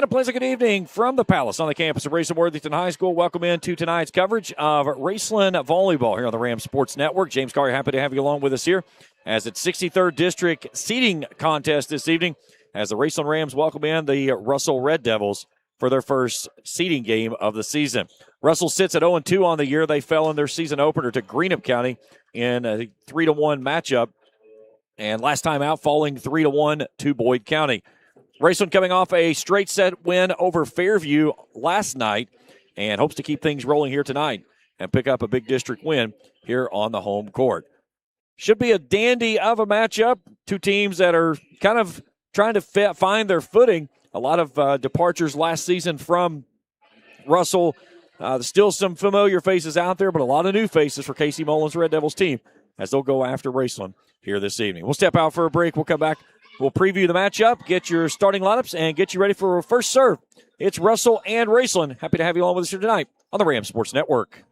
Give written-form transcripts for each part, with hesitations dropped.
a pleasant good evening from the Palace on the campus of Raceland Worthington High School. Welcome into tonight's coverage of Raceland Volleyball here on the Rams Sports Network. James Carr, happy to have you along with us here as it's 63rd District seeding contest this evening as the Raceland Rams welcome in the Russell Red Devils for their first seeding game of the season. Russell sits at 0-2 on the year. They fell in their season opener to Greenup County in a 3-1 matchup, and last time out falling 3-1 to Boyd County. Raceland coming off a straight set win over Fairview last night and hopes to keep things rolling here tonight and pick up a big district win here on the home court. Should be a dandy of a matchup. Two teams that are kind of trying to find their footing. A lot of departures last season from Russell. Still some familiar faces out there, but a lot of new faces for Casey Mullins' Red Devils team as they'll go after Raceland here this evening. We'll step out for a break. We'll come back. We'll preview the matchup, get your starting lineups, and get you ready for our first serve. It's Russell and Raceland. Happy to have you along with us here tonight on the Rams Sports Network.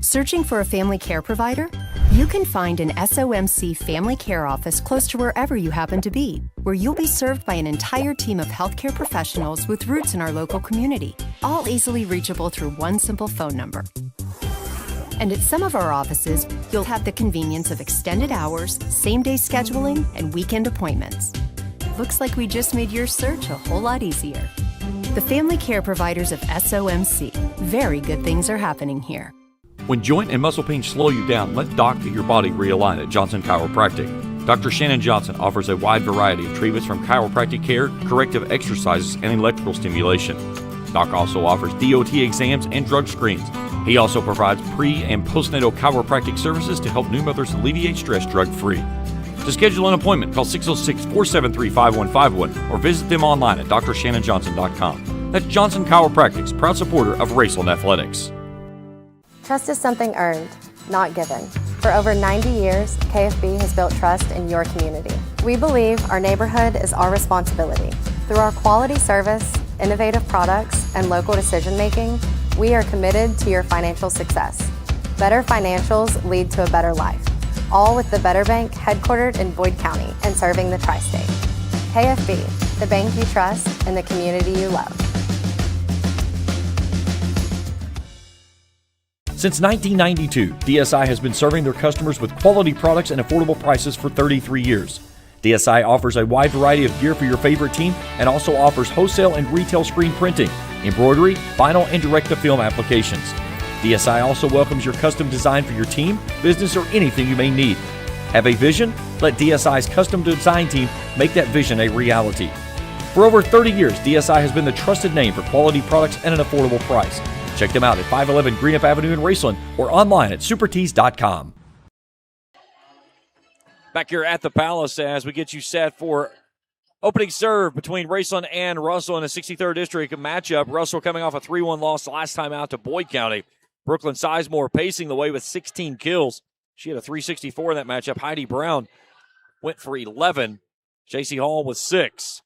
Searching for a family care provider? You can find an SOMC family care office close to wherever you happen to be, where you'll be served by an entire team of healthcare professionals with roots in our local community, all easily reachable through one simple phone number. And at some of our offices, you'll have the convenience of extended hours, same-day scheduling, and weekend appointments. Looks like we just made your search a whole lot easier. The family care providers of SOMC. Very good things are happening here. When joint and muscle pain slow you down, let Doc get your body realigned at Johnson Chiropractic. Dr. Shannon Johnson offers a wide variety of treatments from chiropractic care, corrective exercises, and electrical stimulation. Doc also offers DOT exams and drug screens. He also provides pre- and postnatal chiropractic services to help new mothers alleviate stress drug-free. To schedule an appointment, call 606-473-5151 or visit them online at drshannonjohnson.com. That's Johnson Chiropractic's proud supporter of Raceland Athletics. Trust is something earned, not given. For over 90 years, KFB has built trust in your community. We believe our neighborhood is our responsibility. Through our quality service, innovative products, and local decision-making, we are committed to your financial success. Better financials lead to a better life. All with the Better Bank headquartered in Boyd County and serving the tri-state. KFB, the bank you trust and the community you love. Since 1992, DSI has been serving their customers with quality products and affordable prices for 33 years. DSI offers a wide variety of gear for your favorite team and also offers wholesale and retail screen printing, embroidery, vinyl, and direct-to-film applications. DSI also welcomes your custom design for your team, business, or anything you may need. Have a vision? Let DSI's custom design team make that vision a reality. For over 30 years, DSI has been the trusted name for quality products at an affordable price. Check them out at 511 Greenup Avenue in Raceland or online at supertees.com. Back here at the Palace as we get you set for opening serve between Raceland and Russell in a 63rd District matchup. Russell coming off a 3-1 loss last time out to Boyd County. Brooklyn Sizemore pacing the way with 16 kills. She had a 364 in that matchup. Heidi Brown went for 11. J.C. Hall with 6.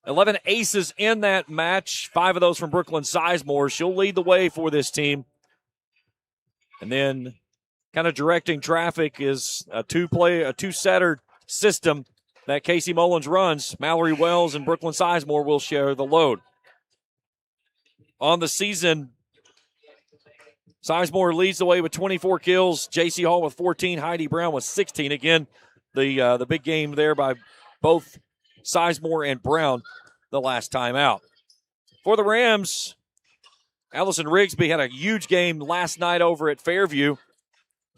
11 aces in that match. 5 of those from Brooklyn Sizemore. She'll lead the way for this team. And then kind of directing traffic is a two-setter system that Casey Mullins runs. Mallory Wells and Brooklyn Sizemore will share the load. On the season, Sizemore leads the way with 24 kills. J.C. Hall with 14. Heidi Brown with 16. Again, the big game there by both Sizemore and Brown the last time out. For the Rams, Allison Rigsby had a huge game last night over at Fairview.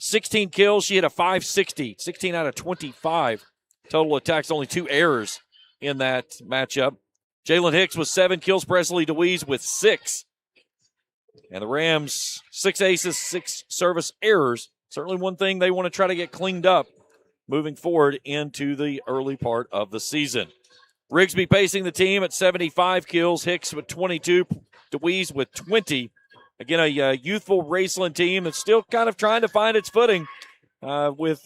16 kills. She hit a 560. 16 out of 25. Total attacks, only 2 errors in that matchup. Jalen Hicks with 7 kills. Presley DeWeese with 6. And the Rams, 6 aces, 6 service errors. Certainly one thing they want to try to get cleaned up moving forward into the early part of the season. Rigsby pacing the team at 75 kills. Hicks with 22. DeWeese with 20. Again, a youthful Raceland team that's still kind of trying to find its footing with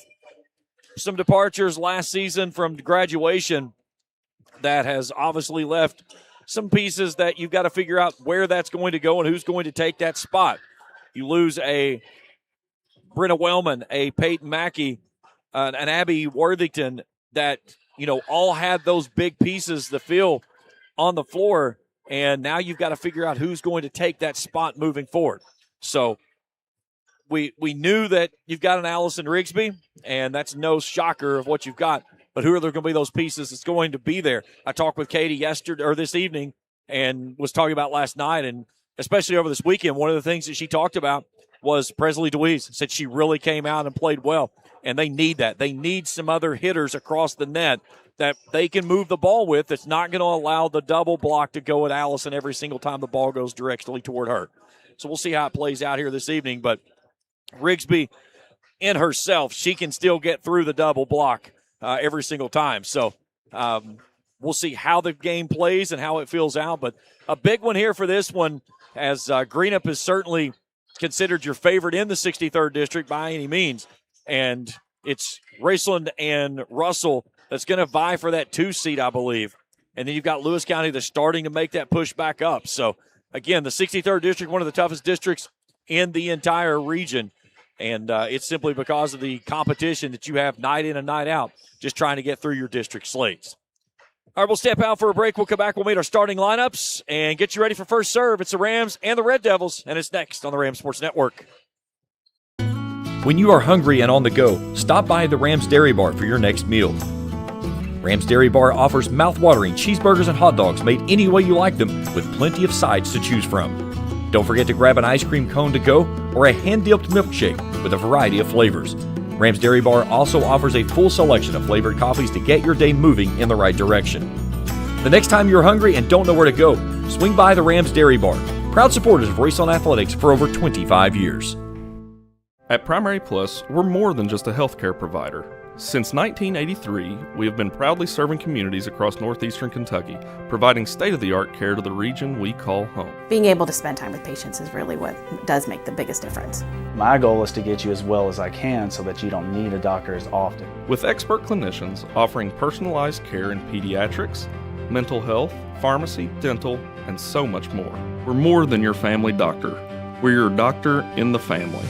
some departures last season from graduation that has obviously left some pieces that you've got to figure out where that's going to go and who's going to take that spot. You lose a Brenna Wellman, a Peyton Mackey, an Abby Worthington that all had those big pieces to fill on the floor, and now you've got to figure out who's going to take that spot moving forward. So we knew that you've got an Allison Rigsby, and that's no shocker of what you've got. But who are there going to be those pieces that's going to be there? I talked with Katie this evening and was talking about last night, and especially over this weekend, one of the things that she talked about was Presley DeWeese. Said she really came out and played well, and they need that. They need some other hitters across the net that they can move the ball with that's not going to allow the double block to go at Allison every single time the ball goes directly toward her. So we'll see how it plays out here this evening, but Rigsby in herself, she can still get through the double block every single time. So we'll see how the game plays and how it feels out. But a big one here for this one, as Greenup is certainly considered your favorite in the 63rd District by any means. And it's Raceland and Russell that's going to vie for that 2 seed, I believe. And then you've got Lewis County that's starting to make that push back up. So, again, the 63rd District, one of the toughest districts in the entire region. And it's simply because of the competition that you have night in and night out, just trying to get through your district slates. All right, we'll step out for a break. We'll come back. We'll meet our starting lineups and get you ready for first serve. It's the Rams and the Red Devils, and it's next on the Rams Sports Network. When you are hungry and on the go, stop by the Rams Dairy Bar for your next meal. Rams Dairy Bar offers mouth-watering cheeseburgers and hot dogs made any way you like them, with plenty of sides to choose from. Don't forget to grab an ice cream cone to go or a hand-dipped milkshake with a variety of flavors. Rams Dairy Bar also offers a full selection of flavored coffees to get your day moving in the right direction. The next time you're hungry and don't know where to go, swing by the Rams Dairy Bar, proud supporters of Raceland Athletics for over 25 years. At Primary Plus, we're more than just a healthcare provider. Since 1983, we have been proudly serving communities across northeastern Kentucky, providing state-of-the-art care to the region we call home. Being able to spend time with patients is really what does make the biggest difference. My goal is to get you as well as I can so that you don't need a doctor as often. With expert clinicians offering personalized care in pediatrics, mental health, pharmacy, dental, and so much more. We're more than your family doctor. We're your doctor in the family.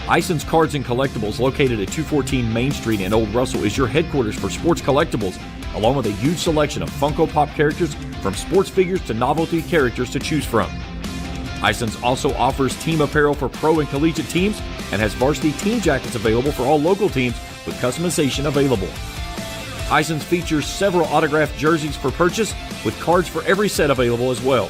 Ison's Cards and Collectibles, located at 214 Main Street in Old Russell, is your headquarters for sports collectibles, along with a huge selection of Funko Pop characters, from sports figures to novelty characters to choose from. Ison's also offers team apparel for pro and collegiate teams and has varsity team jackets available for all local teams with customization available. Ison's features several autographed jerseys for purchase, with cards for every set available as well.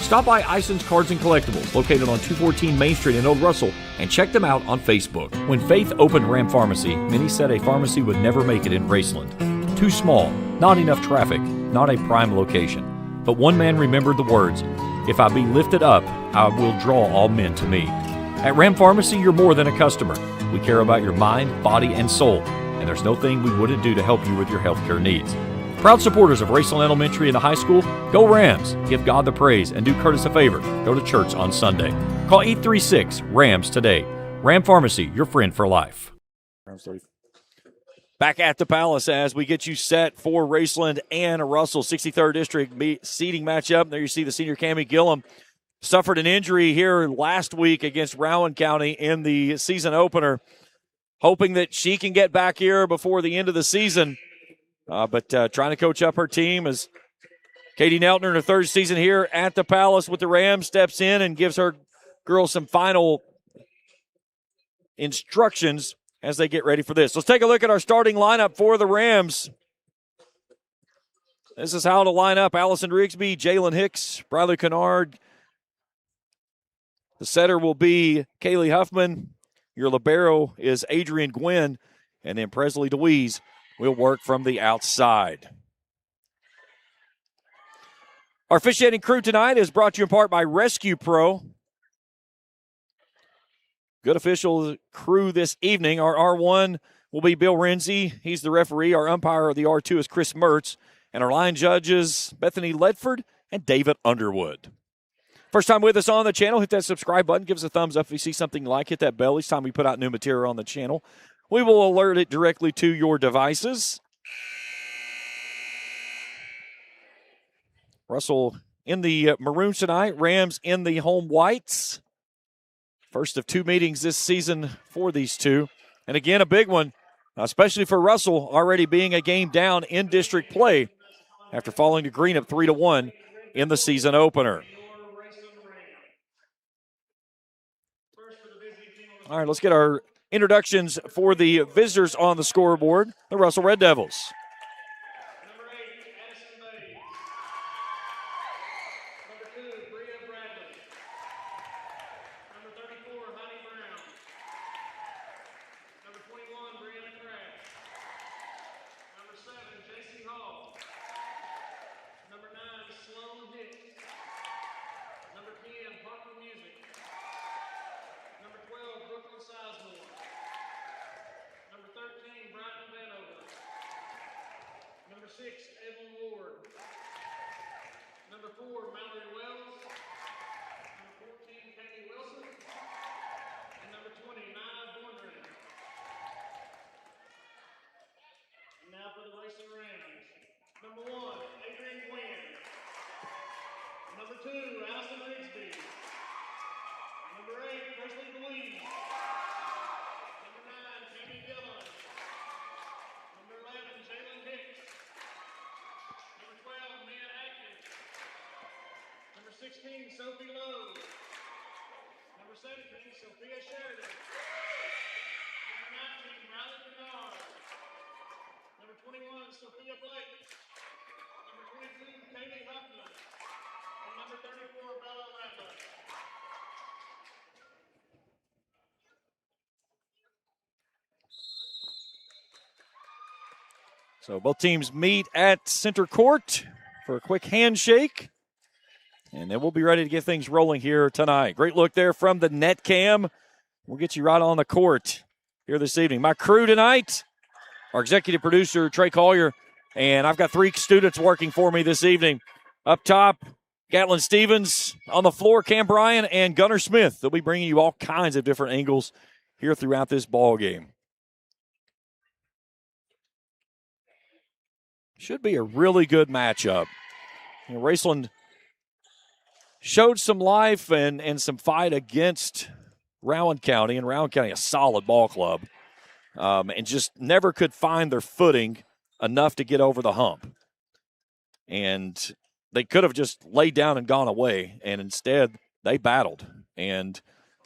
Stop by Ison's Cards and Collectibles, located on 214 Main Street in Old Russell, and check them out on Facebook. When Faith opened Ram Pharmacy, many said a pharmacy would never make it in Raceland. Too small, not enough traffic, not a prime location. But one man remembered the words, "If I be lifted up, I will draw all men to me." At Ram Pharmacy, you're more than a customer. We care about your mind, body, and soul, and there's no thing we wouldn't do to help you with your healthcare needs. Proud supporters of Raceland Elementary and the high school, go Rams, give God the praise, and do Curtis a favor, go to church on Sunday. Call 836-RAMS today. Ram Pharmacy, your friend for life. Back at the Palace as we get you set for Raceland and Russell, 63rd District seeding matchup. There you see the senior Cammie Gillum suffered an injury here last week against Rowan County in the season opener, hoping that she can get back here before the end of the season. But trying to coach up her team as Katie Neltner in her third season here at the Palace with the Rams steps in and gives her girls some final instructions as they get ready for this. Let's take a look at our starting lineup for the Rams. This is how to line up: Allison Rigsby, Jalen Hicks, Bradley Kennard. The setter will be Kaylee Huffman. Your libero is Adrian Gwynn, and then Presley DeWeese will work from the outside. Our officiating crew tonight is brought to you in part by Rescue Pro. Good official crew this evening. Our R1 will be Bill Renzi. He's the referee. Our umpire of the R2 is Chris Mertz. And our line judges, Bethany Ledford and David Underwood. First time with us on the channel, hit that subscribe button. Give us a thumbs up if you see something you like. Hit that bell each time we put out new material on the channel. We will alert it directly to your devices. Russell in the maroons tonight. Rams in the home whites. First of two meetings this season for these two. And again, a big one. especially for Russell, already being a game down in district play after falling to Green up 3-1 in the season opener. All right, let's get our introductions for the visitors on the scoreboard, the Russell Red Devils. So both teams meet at center court for a quick handshake, and then we'll be ready to get things rolling here tonight. Great look there from the net cam. We'll get you right on the court here this evening. My crew tonight, our executive producer, Trey Collier, and I've got 3 students working for me this evening. Up top, Gatlin Stevens. On the floor, Cam Bryan and Gunnar Smith. They'll be bringing you all kinds of different angles here throughout this ball game. Should be a really good matchup. You know, Raceland showed some life and some fight against Rowan County, and Rowan County, a solid ball club, and just never could find their footing enough to get over the hump. And they could have just laid down and gone away, and instead they battled. And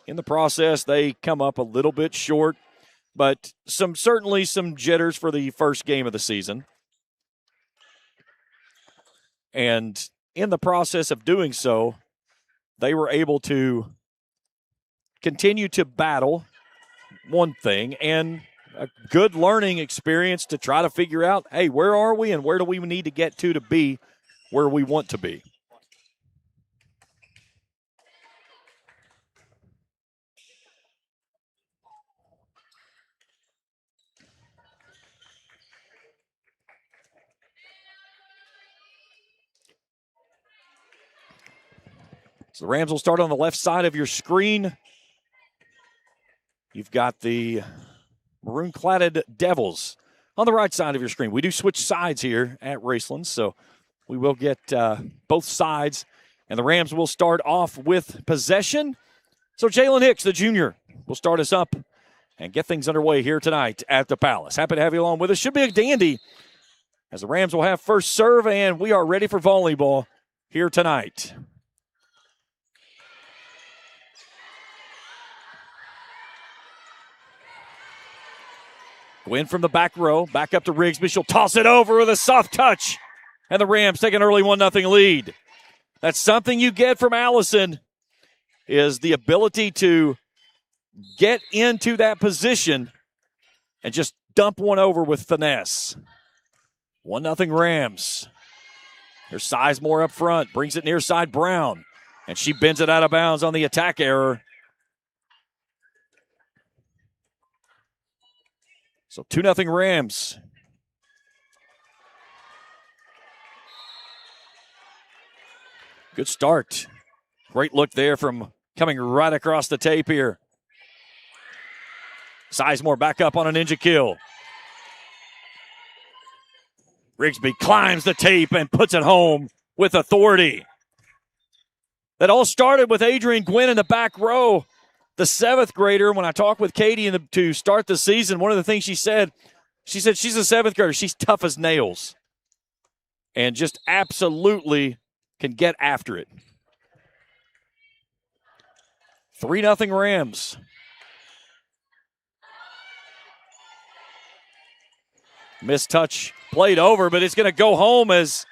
in the process, they come up a little bit short, but certainly some jitters for the first game of the season. And in the process of doing so, they were able to continue to battle, one thing, and a good learning experience to try to figure out, hey, where are we and where do we need to get to be where we want to be. So the Rams will start on the left side of your screen. You've got the maroon-cladded Devils on the right side of your screen. We do switch sides here at Raceland, so we will get both sides. And the Rams will start off with possession. So Jalen Hicks, the junior, will start us up and get things underway here tonight at the Palace. Happy to have you along with us. Should be a dandy as the Rams will have first serve, and we are ready for volleyball here tonight. Win from the back row, back up to Rigsby. She'll toss it over with a soft touch. And the Rams take an early 1-0 lead. That's something you get from Allison, is the ability to get into that position and just dump one over with finesse. 1-0 Rams. There's Sizemore up front, brings it near side Brown, and she bends it out of bounds on the attack error. So 2-0 Rams. Good start. Great look there from coming right across the tape here. Sizemore back up on a ninja kill. Rigsby climbs the tape and puts it home with authority. That all started with Adrian Gwynn in the back row. The 7th grader, when I talked with Katie to start the season, one of the things she said, She said she's a 7th grader. She's tough as nails and just absolutely can get after it. 3-0 Rams. Missed touch, played over, but it's going to go home as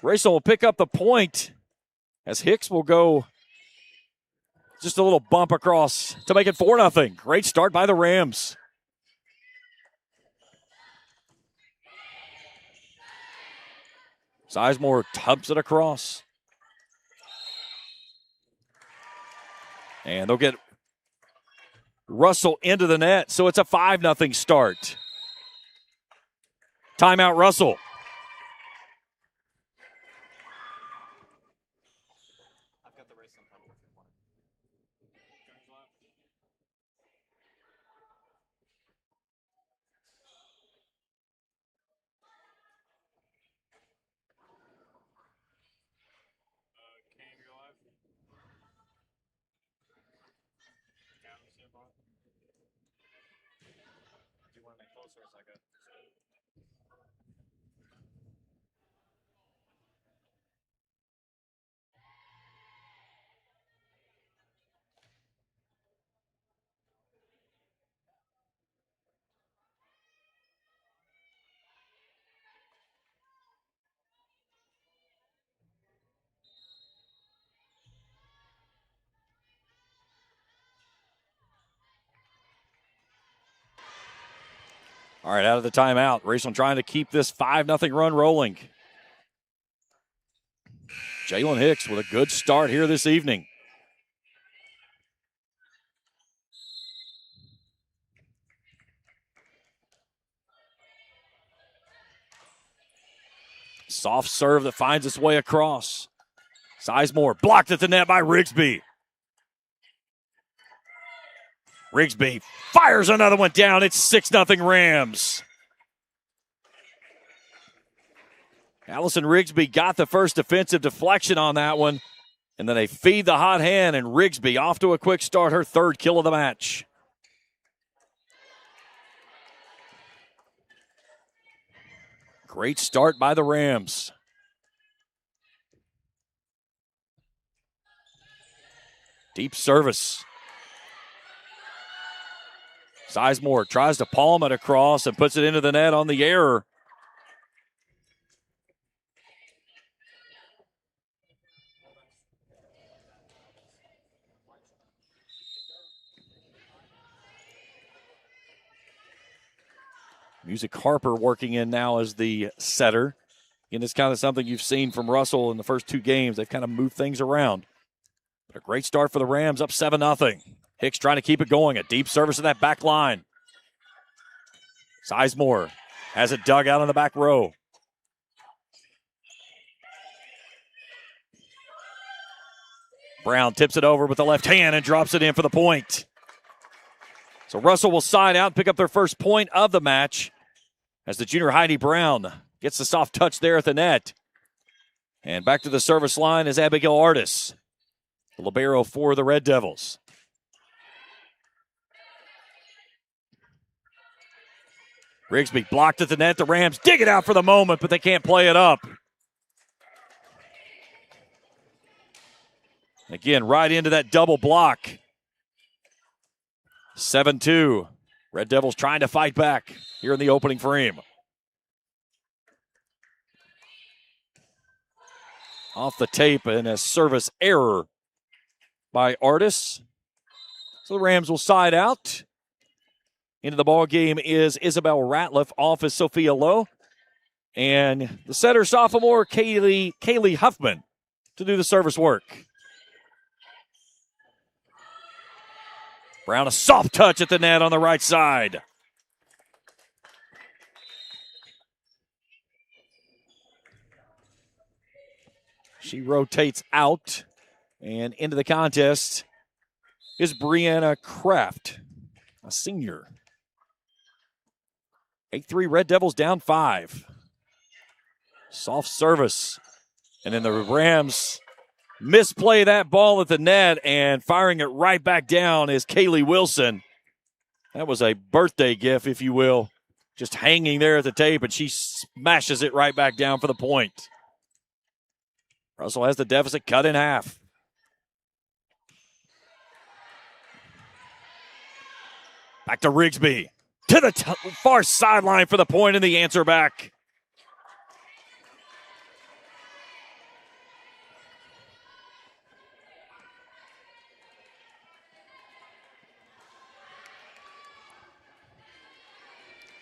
Raceland will pick up the point as Hicks will go just a little bump across to make it 4-0. Great start by the Rams. Sizemore tubs it across. And they'll get Russell into the net, so it's a 5-0 start. Timeout, Russell. All right, out of the timeout. Raceland trying to keep this 5-0 run rolling. Jalen Hicks with a good start here this evening. Soft serve that finds its way across. Sizemore blocked at the net by Rigsby. Rigsby fires another one down. It's 6-0 Rams. Allison Rigsby got the first defensive deflection on that one. And then they feed the hot hand, and Rigsby off to a quick start, her 3rd kill of the match. Great start by the Rams. Deep service. Sizemore tries to palm it across and puts it into the net on the error. Music Harper working in now as the setter. And it's kind of something you've seen from Russell in the first 2 games. They've kind of moved things around. But a great start for the Rams, up 7-0. Hicks trying to keep it going. A deep service in that back line. Sizemore has it dug out on the back row. Brown tips it over with the left hand and drops it in for the point. So Russell will side out and pick up their first point of the match as the junior Heidi Brown gets the soft touch there at the net. And back to the service line is Abigail Artis, the libero for the Red Devils. Rigsby blocked at the net. The Rams dig it out for the moment, but they can't play it up. Again, right into that double block. 7-2. Red Devils trying to fight back here in the opening frame. Off the tape and a service error by Artis. So the Rams will side out. Into the ball game is Isabel Ratliff, off is Sophia Lowe. And the setter, sophomore Kaylee Huffman to do the service work. Brown, a soft touch at the net on the right side. She rotates out, and into the contest is Brianna Kraft, a senior. 8-3 Red Devils down 5. Soft service. And then the Rams misplay that ball at the net, and firing it right back down is Kaylee Wilson. That was a birthday gift, if you will, just hanging there at the tape, and she smashes it right back down for the point. Russell has the deficit cut in half. Back to Rigsby. To the far sideline for the point and the answer back.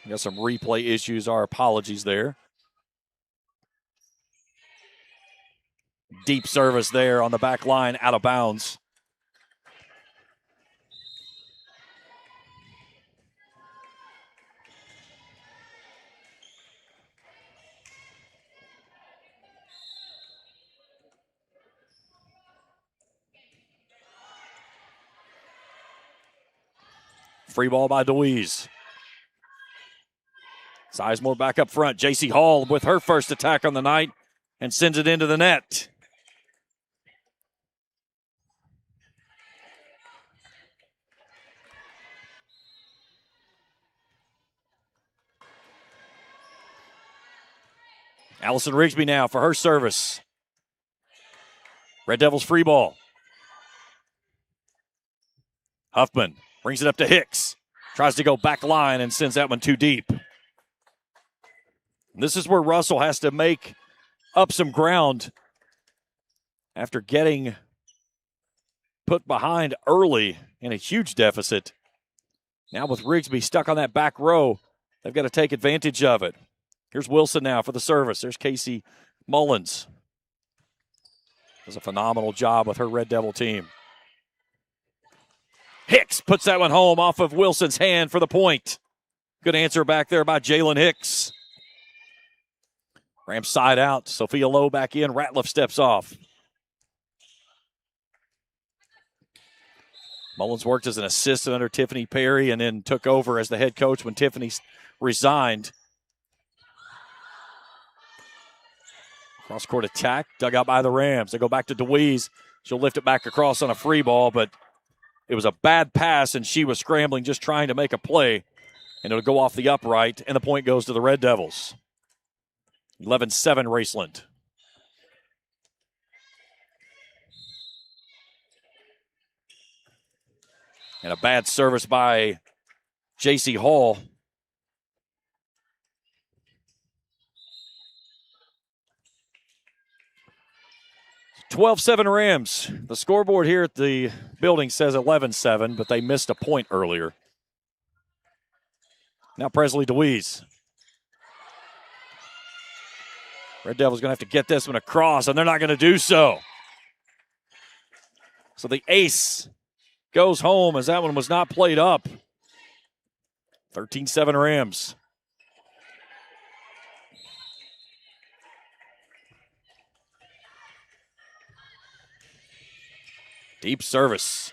Got some replay issues. Our apologies there. Deep service there on the back line, out of bounds. Free ball by DeWeese. Sizemore back up front. J.C. Hall with her first attack on the night and sends it into the net. Allison Rigsby now for her service. Red Devils free ball. Huffman brings it up to Hicks. Tries to go back line and sends that one too deep. This is where Russell has to make up some ground after getting put behind early in a huge deficit. Now with Rigsby stuck on that back row, they've got to take advantage of it. Here's Wilson now for the service. There's Casey Mullins. Does a phenomenal job with her Red Devil team. Hicks puts that one home off of Wilson's hand for the point. Good answer back there by Jalen Hicks. Rams side out. Sophia Lowe back in. Ratliff steps off. Mullins worked as an assistant under Tiffany Perry and then took over as the head coach when Tiffany resigned. Cross-court attack, dug out by the Rams. They go back to DeWeese. She'll lift it back across on a free ball, but it was a bad pass, and she was scrambling just trying to make a play, and it'll go off the upright, and the point goes to the Red Devils. 11-7 Raceland. And a bad service by J.C. Hall. It's 12-7 Rams. The scoreboard here at the building says 11-7, but they missed a point earlier. Now Presley DeWeese. Red Devils going to have to get this one across, and they're not going to do so. So the ace goes home as that one was not played up. 13-7 Rams. Deep service.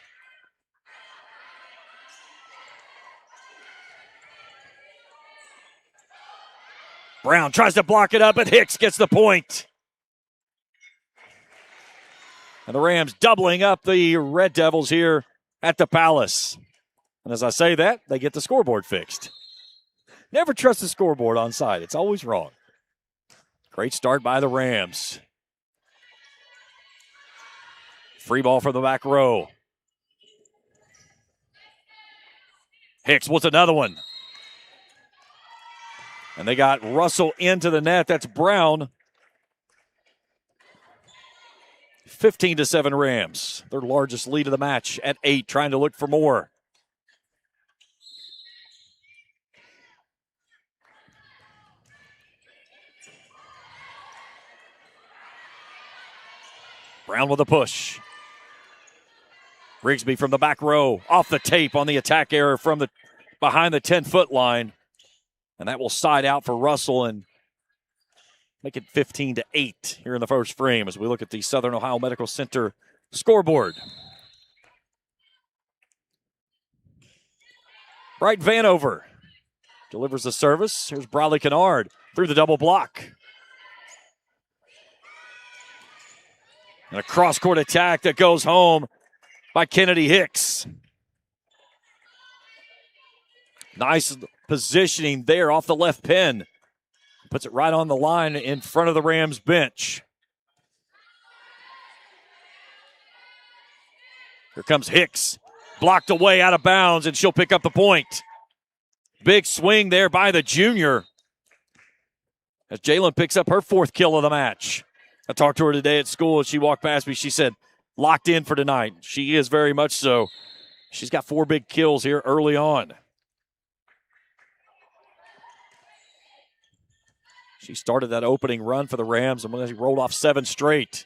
Brown tries to block it up, but Hicks gets the point. And the Rams doubling up the Red Devils here at the Palace. And as I say that, they get the scoreboard fixed. Never trust the scoreboard on site. It's always wrong. Great start by the Rams. Free ball from the back row. Hicks wants another one. And they got Russell into the net. That's Brown. 15-7 Rams. Their largest lead of the match at 8, trying to look for more. Brown with a push. Rigsby from the back row. Off the tape on the attack error from the behind the 10-foot line. And that will side out for Russell and make it 15-8 here in the first frame as we look at the Southern Ohio Medical Center scoreboard. Bright Vanover delivers the service. Here's Bradley Kennard through the double block. And a cross-court attack that goes home by Kennedy Hicks. Nice positioning there off the left pin. Puts it right on the line in front of the Rams bench. Here comes Hicks. Blocked away out of bounds, and she'll pick up the point. Big swing there by the junior. As Jalen picks up her 4th kill of the match. I talked to her today at school as she walked past me. She said, locked in for tonight. She is very much so. She's got 4 big kills here early on. She started that opening run for the Rams and she rolled off 7 straight.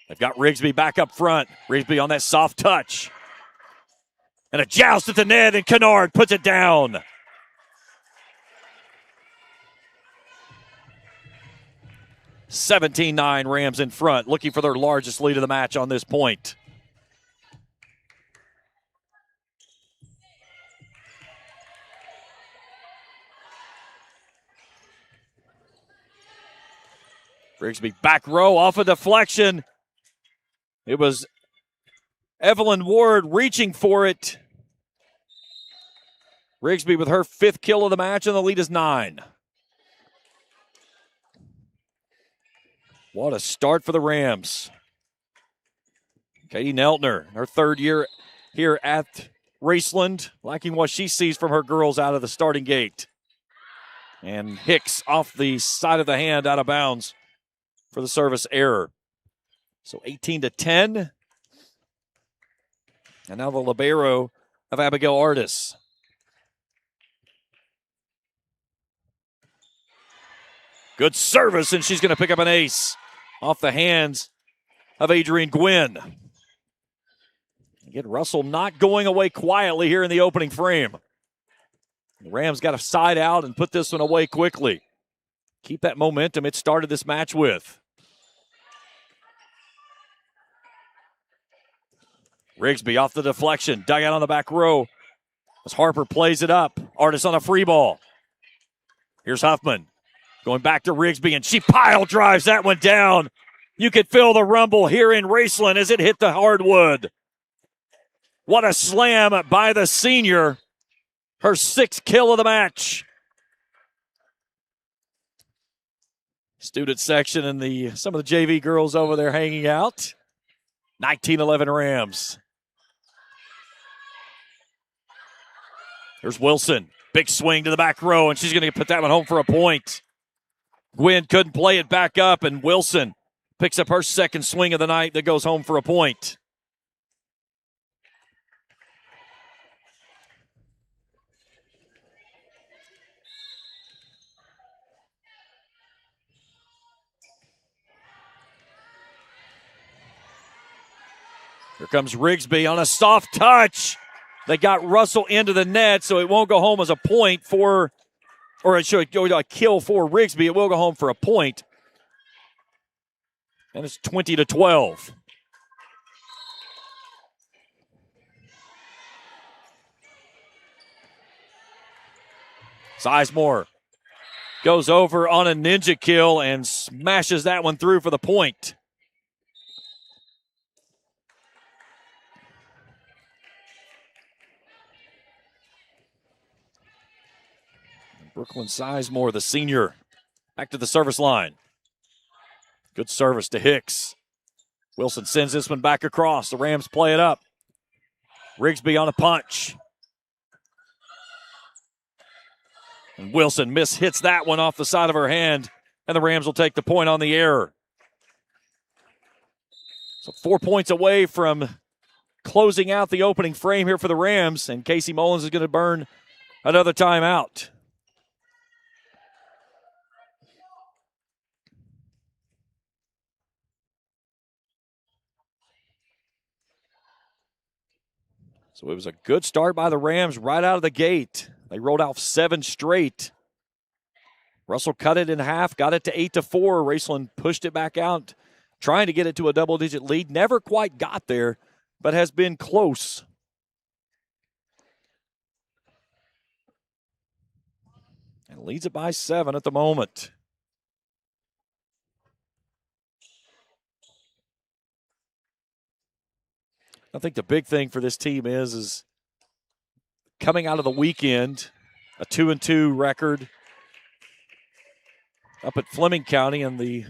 They've got Rigsby back up front. Rigsby on that soft touch. And a joust at the net, and Kennard puts it down. (17-9) Rams in front, looking for their largest lead of the match on this point. Rigsby back row off a deflection. It was Evelyn Ward reaching for it. Rigsby with her 5th kill of the match, and the lead is 9. What a start for the Rams. Katie Neltner, her 3rd year here at Raceland, liking what she sees from her girls out of the starting gate. And Hicks off the side of the hand out of bounds for the service error. So 18-10. And now the libero of Abigail Artis. Good service, and she's going to pick up an ace off the hands of Adrienne Gwynn. Again, Russell not going away quietly here in the opening frame. The Rams got a side out and put this one away quickly. Keep that momentum it started this match with. Rigsby off the deflection, dug out on the back row as Harper plays it up. Artis on a free ball. Here's Huffman going back to Rigsby, and she pile drives that one down. You could feel the rumble here in Raceland as it hit the hardwood. What a slam by the senior. Her 6th kill of the match. Student section and some of the JV girls over there hanging out. 19-11 Rams. There's Wilson. Big swing to the back row, and she's going to put that one home for a point. Gwynn couldn't play it back up, and Wilson picks up her 2nd swing of the night that goes home for a point. Here comes Rigsby on a soft touch. They got Russell into the net, so it won't go home as a point for, or it should go a kill for Rigsby. It will go home for a point. And it's 20-12. Sizemore goes over on a ninja kill and smashes that one through for the point. Brooklyn Sizemore, the senior, back to the service line. Good service to Hicks. Wilson sends this one back across. The Rams play it up. Rigsby on a punch. And Wilson hits that one off the side of her hand, and the Rams will take the point on the error. So 4 points away from closing out the opening frame here for the Rams, and Casey Mullins is going to burn another timeout. So it was a good start by the Rams right out of the gate. They rolled out 7 straight. Russell cut it in half, got it to 8-4. Raceland pushed it back out, trying to get it to a double-digit lead. Never quite got there, but has been close. And leads it by 7 at the moment. I think the big thing for this team is coming out of the weekend, a 2-2 record up at Fleming County in the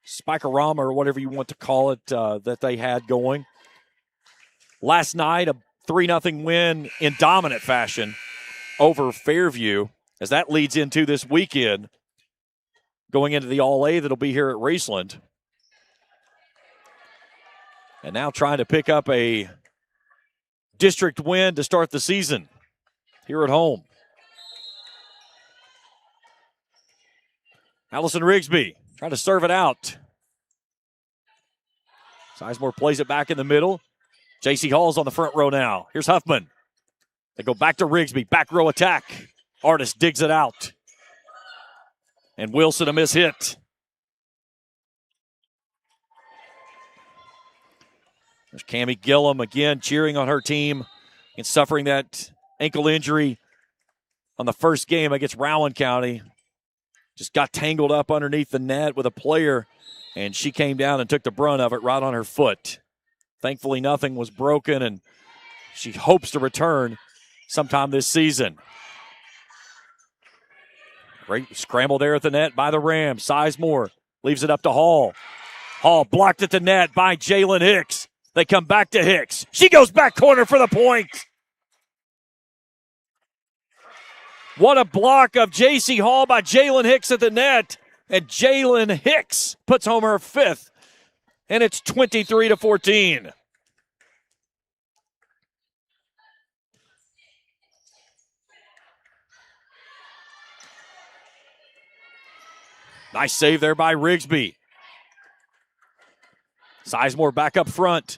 Spikerama, or whatever you want to call it, that they had going. Last night, a 3-0 win in dominant fashion over Fairview, as that leads into this weekend, going into the All-A that'll be here at Raceland. And now trying to pick up a district win to start the season here at home. Allison Rigsby trying to serve it out. Sizemore plays it back in the middle. J.C. Hall's on the front row now. Here's Huffman. They go back to Rigsby. Back row attack. Artis digs it out. And Wilson a miss hit. There's Cammie Gillum again cheering on her team and suffering that ankle injury on the first game against Rowan County. Just got tangled up underneath the net with a player, and she came down and took the brunt of it right on her foot. Thankfully, nothing was broken, and she hopes to return sometime this season. Great scramble there at the net by the Rams. Sizemore leaves it up to Hall. Hall blocked at the net by Jalen Hicks. They come back to Hicks. She goes back corner for the point. What a block of J.C. Hall by Jalen Hicks at the net. And Jalen Hicks puts home her fifth. And it's 23-14. Nice save there by Rigsby. Sizemore back up front.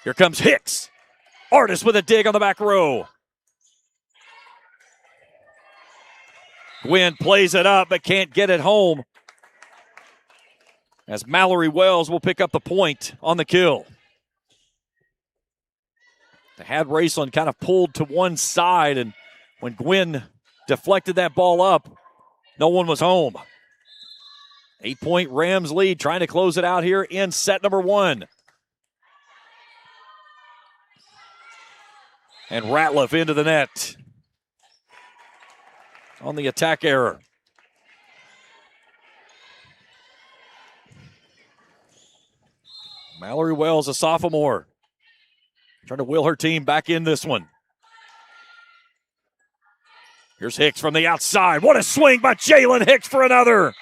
Here comes Hicks. Artis with a dig on the back row. Gwynn plays it up but can't get it home, as Mallory Wells will pick up the point on the kill. They had Raceland kind of pulled to one side, and when Gwynn deflected that ball up, no one was home. 8-point Rams lead, trying to close it out here in set number one. And Ratliff into the net on the attack error. Mallory Wells, a sophomore, trying to will her team back in this one. Here's Hicks from the outside. What a swing by Jalen Hicks for another.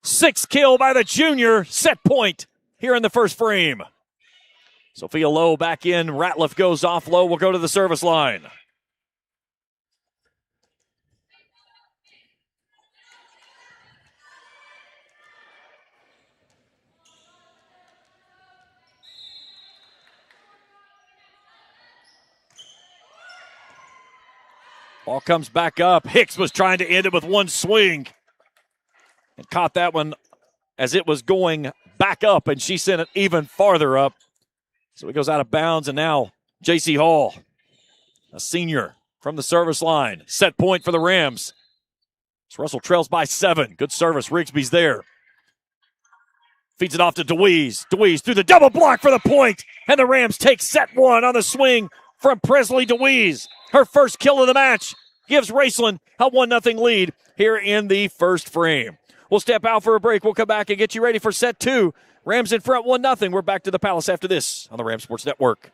Sixth kill by the junior. Set point here in the first frame. Sophia Lowe back in. Ratliff goes off. Lowe will go to the service line. Ball comes back up. Hicks was trying to end it with one swing and caught that one as it was going back up, and she sent it even farther up. So it goes out of bounds, and now J.C. Hall, a senior from the service line. Set point for the Rams. So Russell trails by 7. Good service. Rigsby's there. Feeds it off to DeWeese. DeWeese through the double block for the point, and the Rams take set one on the swing from Presley DeWeese. Her first kill of the match gives Raceland a 1-0 lead here in the first frame. We'll step out for a break. We'll come back and get you ready for set two. Rams in front 1-0. We're back to the Palace after this on the Ram Sports Network.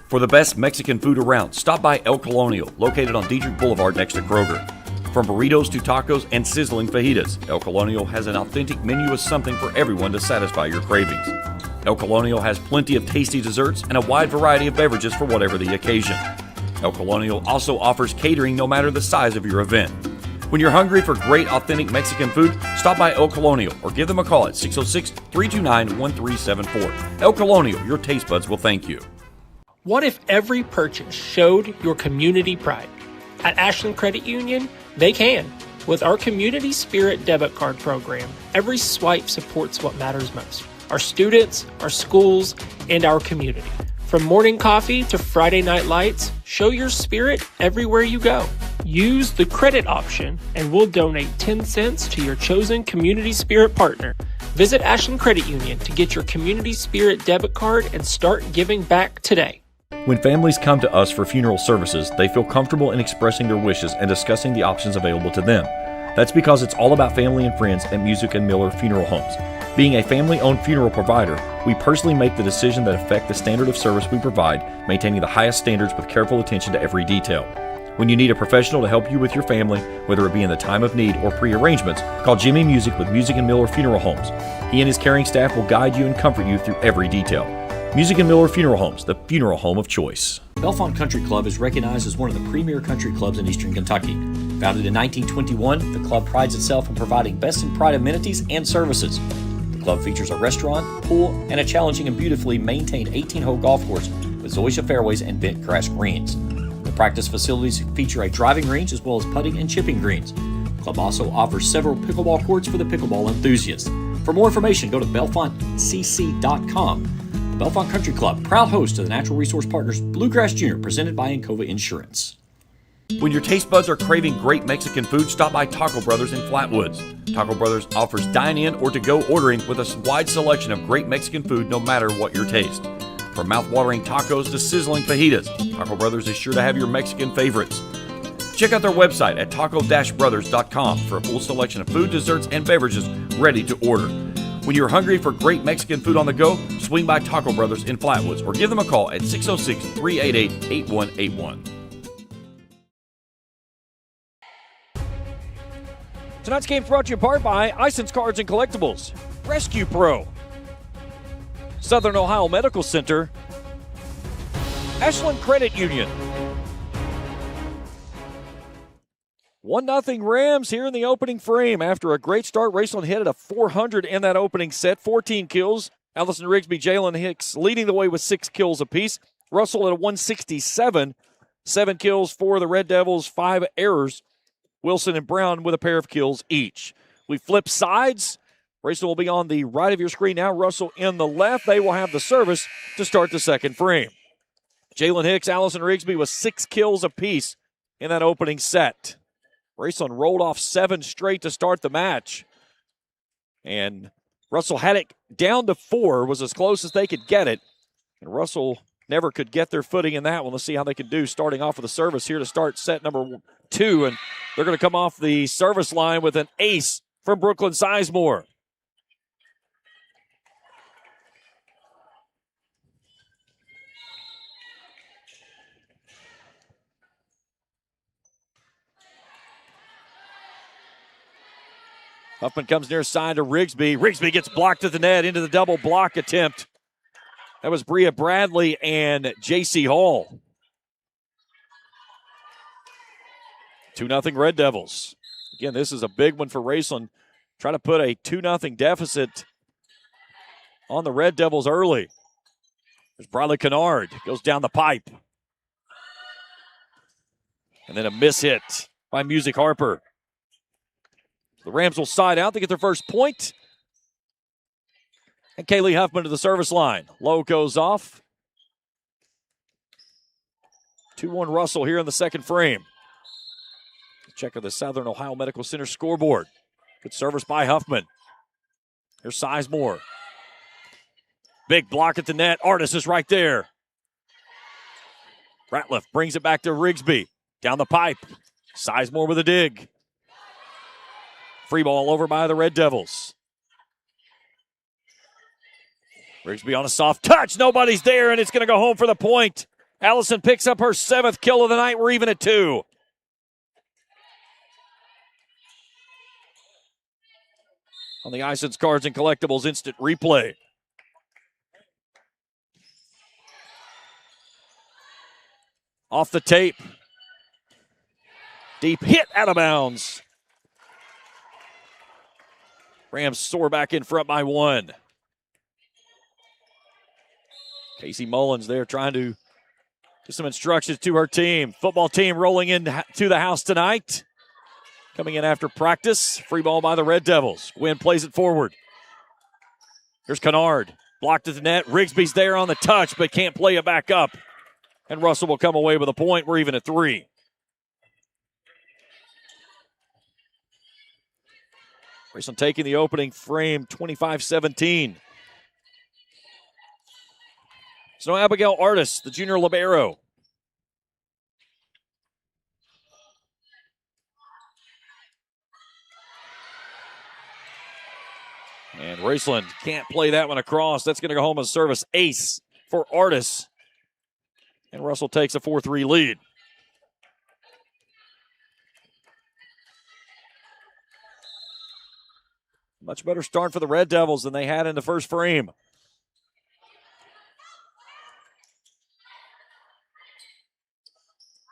For the best Mexican food around, stop by El Colonial, located on Dietrich Boulevard next to Kroger. From burritos to tacos and sizzling fajitas, El Colonial has an authentic menu with something for everyone to satisfy your cravings. El Colonial has plenty of tasty desserts and a wide variety of beverages for whatever the occasion. El Colonial also offers catering no matter the size of your event. When you're hungry for great authentic Mexican food, stop by El Colonial or give them a call at 606-329-1374. El Colonial, your taste buds will thank you. What if every purchase showed your community pride? At Ashland Credit Union, they can. With our Community Spirit debit card program, every swipe supports what matters most. Our students, our schools, and our community. From morning coffee to Friday night lights, show your spirit everywhere you go. Use the credit option and we'll donate 10 cents to your chosen Community Spirit partner. Visit Ashland Credit Union to get your Community Spirit debit card and start giving back today. When families come to us for funeral services, they feel comfortable in expressing their wishes and discussing the options available to them. That's because it's all about family and friends at Music and Miller Funeral Homes. Being a family-owned funeral provider, we personally make the decision that affect the standard of service we provide, maintaining the highest standards with careful attention to every detail. When you need a professional to help you with your family, whether it be in the time of need or pre-arrangements, call Jimmy Music with Music and Miller Funeral Homes. He and his caring staff will guide you and comfort you through every detail. Music and Miller Funeral Homes, the funeral home of choice. Bellefonte Country Club is recognized as one of the premier country clubs in eastern Kentucky. Founded in 1921, the club prides itself on providing best in pride amenities and services. The club features a restaurant, pool, and a challenging and beautifully maintained 18-hole golf course with zoysia fairways and bent grass greens. The practice facilities feature a driving range as well as putting and chipping greens. The club also offers several pickleball courts for the pickleball enthusiasts. For more information, go to bellefontecc.com. The Bellefonte Country Club, proud host of the Natural Resource Partners Bluegrass Junior, presented by Encova Insurance. When your taste buds are craving great Mexican food, stop by Taco Brothers in Flatwoods. Taco Brothers offers dine-in or to-go ordering with a wide selection of great Mexican food no matter what your taste. From mouth-watering tacos to sizzling fajitas, Taco Brothers is sure to have your Mexican favorites. Check out their website at taco-brothers.com for a full selection of food, desserts, and beverages ready to order. When you're hungry for great Mexican food on the go, swing by Taco Brothers in Flatwoods or give them a call at 606-388-8181. Tonight's game is brought to you in part by Ison's Cards and Collectibles, Rescue Pro, Southern Ohio Medical Center, Ashland Credit Union. 1-0 Rams here in the opening frame. After a great start, Raceland hit at a 400 in that opening set. 14 kills. Allison Rigsby, Jalen Hicks leading the way with 6 kills apiece. Russell at a 167. 7 kills for the Red Devils, 5 errors. Wilson and Brown with a pair of kills each. We flip sides. Raceland will be on the right of your screen now. Russell in the left. They will have the service to start the second frame. Jalen Hicks, Allison Rigsby with 6 kills apiece in that opening set. Raceland rolled off 7 straight to start the match. And Russell had it down to 4, was as close as they could get it. And Russell never could get their footing in that one. Let's see how they can do starting off with a service here to start set number 2. And they're going to come off the service line with an ace from Brooklyn Sizemore. Huffman comes near side to Rigsby. Rigsby gets blocked at the net into the double block attempt. That was Bria Bradley and J.C. Hall. 2-0 Red Devils. Again, this is a big one for Raceland. Try to put a 2-0 deficit on the Red Devils early. There's Bradley Kennard. Goes down the pipe. And then a miss hit by Music Harper. The Rams will side out to get their first point. And Kaylee Huffman to the service line. Low goes off. 2-1 Russell here in the second frame. Check out the Southern Ohio Medical Center scoreboard. Good service by Huffman. Here's Sizemore. Big block at the net. Artis is right there. Ratliff brings it back to Rigsby. Down the pipe. Sizemore with a dig. Free ball over by the Red Devils. Rigsby on a soft touch. Nobody's there, and it's going to go home for the point. Allison picks up her 7th kill of the night. We're even at 2. On the Ison's Cards and Collectibles instant replay. Off the tape. Deep hit out of bounds. Rams soar back in front by 1. Casey Mullins there trying to give some instructions to her team. Football team rolling into the house tonight. Coming in after practice. Free ball by the Red Devils. Gwynn plays it forward. Here's Kennard. Blocked at the net. Rigsby's there on the touch, but can't play it back up. And Russell will come away with a point. We're even at 3. Raceland taking the opening frame, 25-17. So now Abigail Artis, the junior libero. And Raceland can't play that one across. That's going to go home as service ace for Artis. And Russell takes a 4-3 lead. Much better start for the Red Devils than they had in the first frame.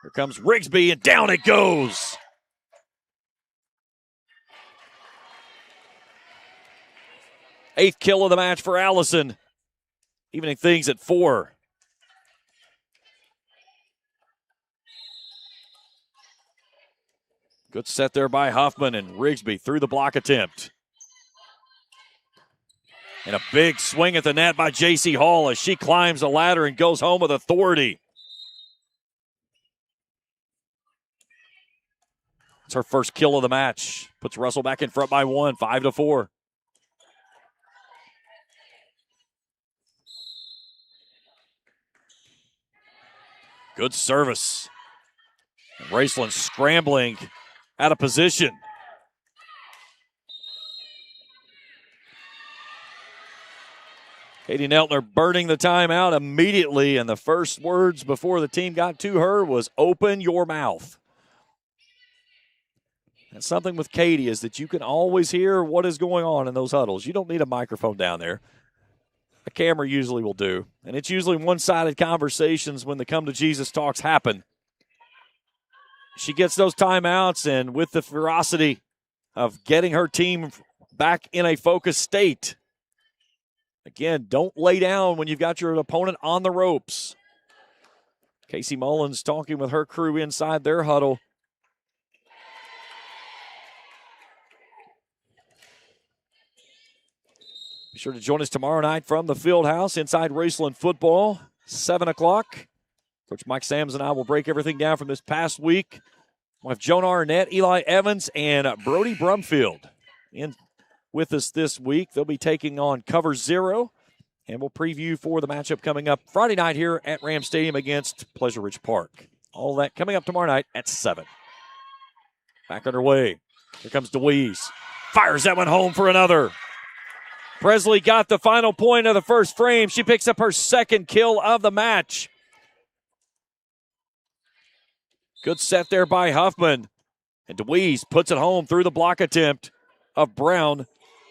Here comes Rigsby, and down it goes. Eighth kill of the match for Allison, evening things at 4. Good set there by Huffman, and Rigsby through the block attempt. And a big swing at the net by J.C. Hall as she climbs the ladder and goes home with authority. It's her first kill of the match. Puts Russell back in front by 1, 5-4. Good service. And Raceland scrambling out of position. Katie Neltner burning the timeout immediately, and the first words before the team got to her was, "Open your mouth." And something with Katie is that you can always hear what is going on in those huddles. You don't need a microphone down there. A camera usually will do. And it's usually one-sided conversations when the come to Jesus talks happen. She gets those timeouts, and with the ferocity of getting her team back in a focused state. Again, don't lay down when you've got your opponent on the ropes. Casey Mullins talking with her crew inside their huddle. Be sure to join us tomorrow night from the field house inside Raceland football, 7 o'clock. Coach Mike Sams and I will break everything down from this past week. We'll have Jonah Arnett, Eli Evans, and Brody Brumfield in with us this week. They'll be taking on Cover Zero, and we'll preview for the matchup coming up Friday night here at Ram Stadium against Pleasure Ridge Park. All that coming up tomorrow night at 7. Back underway. Here comes DeWeese. Fires that one home for another. Presley got the final point of the first frame. She picks up her second kill of the match. Good set there by Huffman. And DeWeese puts it home through the block attempt of Brown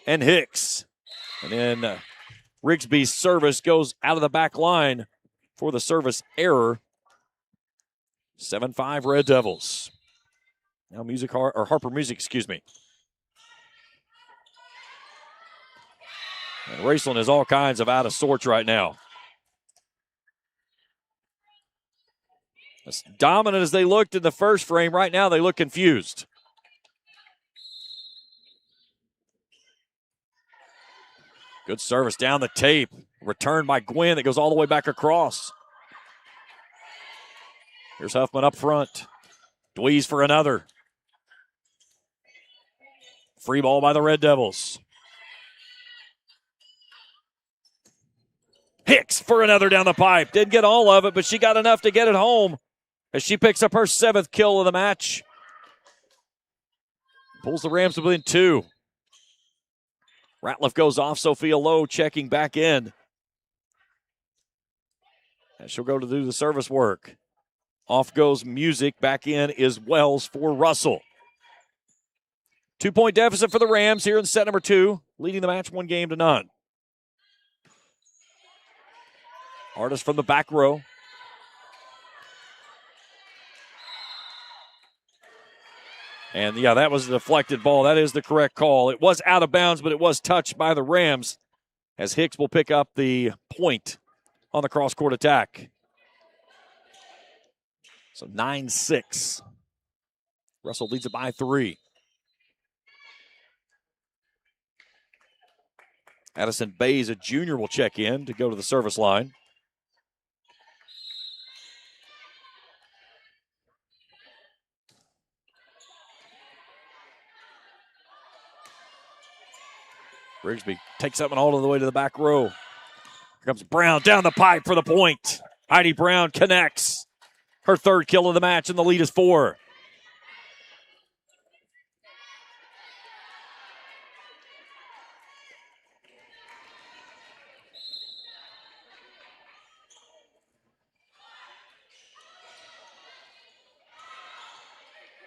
and Hicks. And then Rigsby's service goes out of the back line for the service error. 7-5 Red Devils. Now Harper Music, excuse me. And Raceland is all kinds of out of sorts right now. As dominant as they looked in the first frame, right now they look confused. Good service down the tape. Returned by Gwynn that goes all the way back across. Here's Huffman up front. Dweeze for another. Free ball by the Red Devils. Hicks for another down the pipe. Didn't get all of it, but she got enough to get it home as she picks up her 7th kill of the match. Pulls the Rams to within 2. Ratliff goes off. Sophia Lowe checking back in. And she'll go to do the service work. Off goes Music. Back in is Wells for Russell. 2-point deficit for the Rams here in set number 2, leading the match 1-0. Artis from the back row. And, yeah, that was a deflected ball. That is the correct call. It was out of bounds, but it was touched by the Rams as Hicks will pick up the point on the cross-court attack. So 9-6. Russell leads it by 3. Addison Bays, a junior, will check in to go to the service line. Rigsby takes that one all the way to the back row. Here comes Brown down the pipe for the point. Heidi Brown connects. Her third kill of the match, and the lead is 4.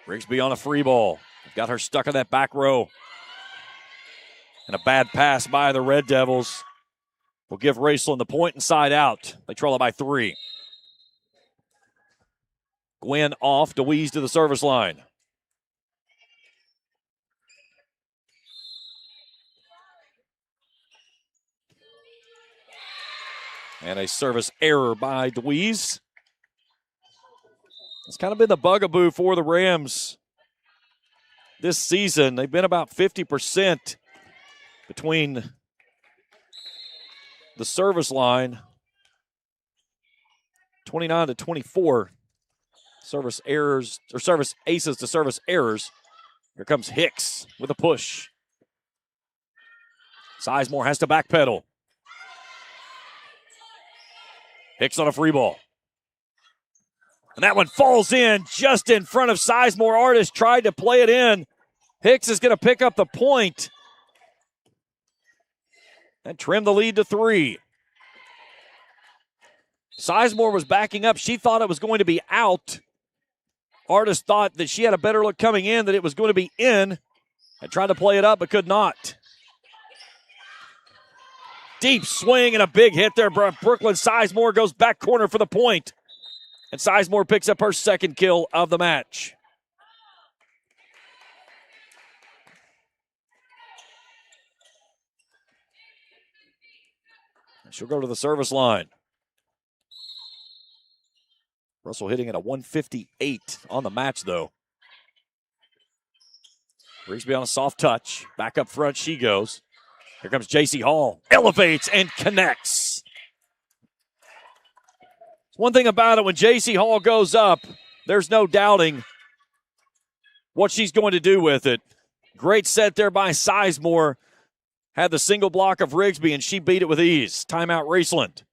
Rigsby on a free ball. Got her stuck in that back row. And a bad pass by the Red Devils will give Raceland the point inside out. They trail it by 3. Gwen off, DeWeese to the service line. And a service error by DeWeese. It's kind of been the bugaboo for the Rams this season. They've been about 50% between the service line, 29 to 24. Service errors, or service aces to service errors. Here comes Hicks with a push. Sizemore has to backpedal. Hicks on a free ball. And that one falls in just in front of Sizemore. Artist tried to play it in. Hicks is going to pick up the point and trim the lead to 3. Sizemore was backing up. She thought it was going to be out. Artist thought that she had a better look coming in, that it was going to be in, and tried to play it up but could not. Deep swing and a big hit there. Brooklyn Sizemore goes back corner for the point. And Sizemore picks up her second kill of the match. She'll go to the service line. Russell hitting at a 158 on the match, though. Rigsby on a soft touch. Back up front she goes. Here comes J.C. Hall. Elevates and connects. One thing about it, when J.C. Hall goes up, there's no doubting what she's going to do with it. Great set there by Sizemore. Had the single block of Rigsby, and she beat it with ease. Timeout, Raceland.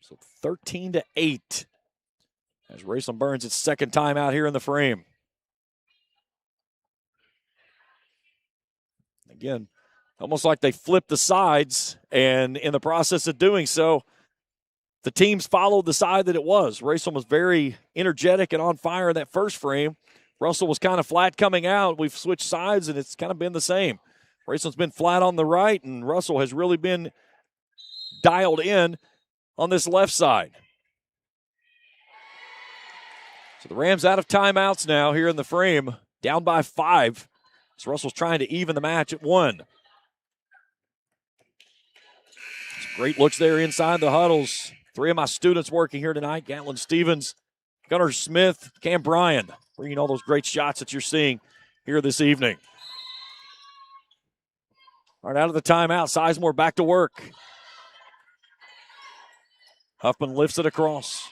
So 13-8 as Raceland burns its second time out here in the frame. Again, almost like they flipped the sides, and in the process of doing so, the teams followed the side that it was. Raceland was very energetic and on fire in that first frame. Russell was kind of flat coming out. We've switched sides, and it's kind of been the same. Raceland's been flat on the right, and Russell has really been dialed in on this left side. So the Rams out of timeouts now here in the frame, down by 5. So Russell's trying to even the match at 1. Some great looks there inside the huddles. 3 of my students working here tonight: Gatlin Stevens, Gunnar Smith, Cam Bryan, bringing all those great shots that you're seeing here this evening. All right, out of the timeout, Sizemore back to work. Huffman lifts it across.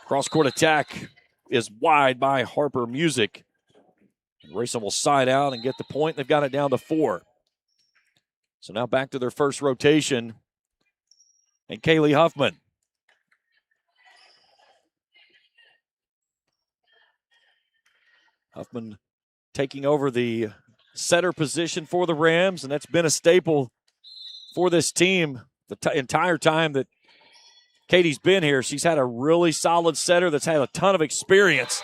Cross-court attack is wide by Harper Music. Raceland will side out and get the point. They've got it down to 4. So now back to their first rotation. And Kaylee Huffman. Huffman taking over the setter position for the Rams, and that's been a staple for this team the entire time that Katie's been here. She's had a really solid setter that's had a ton of experience.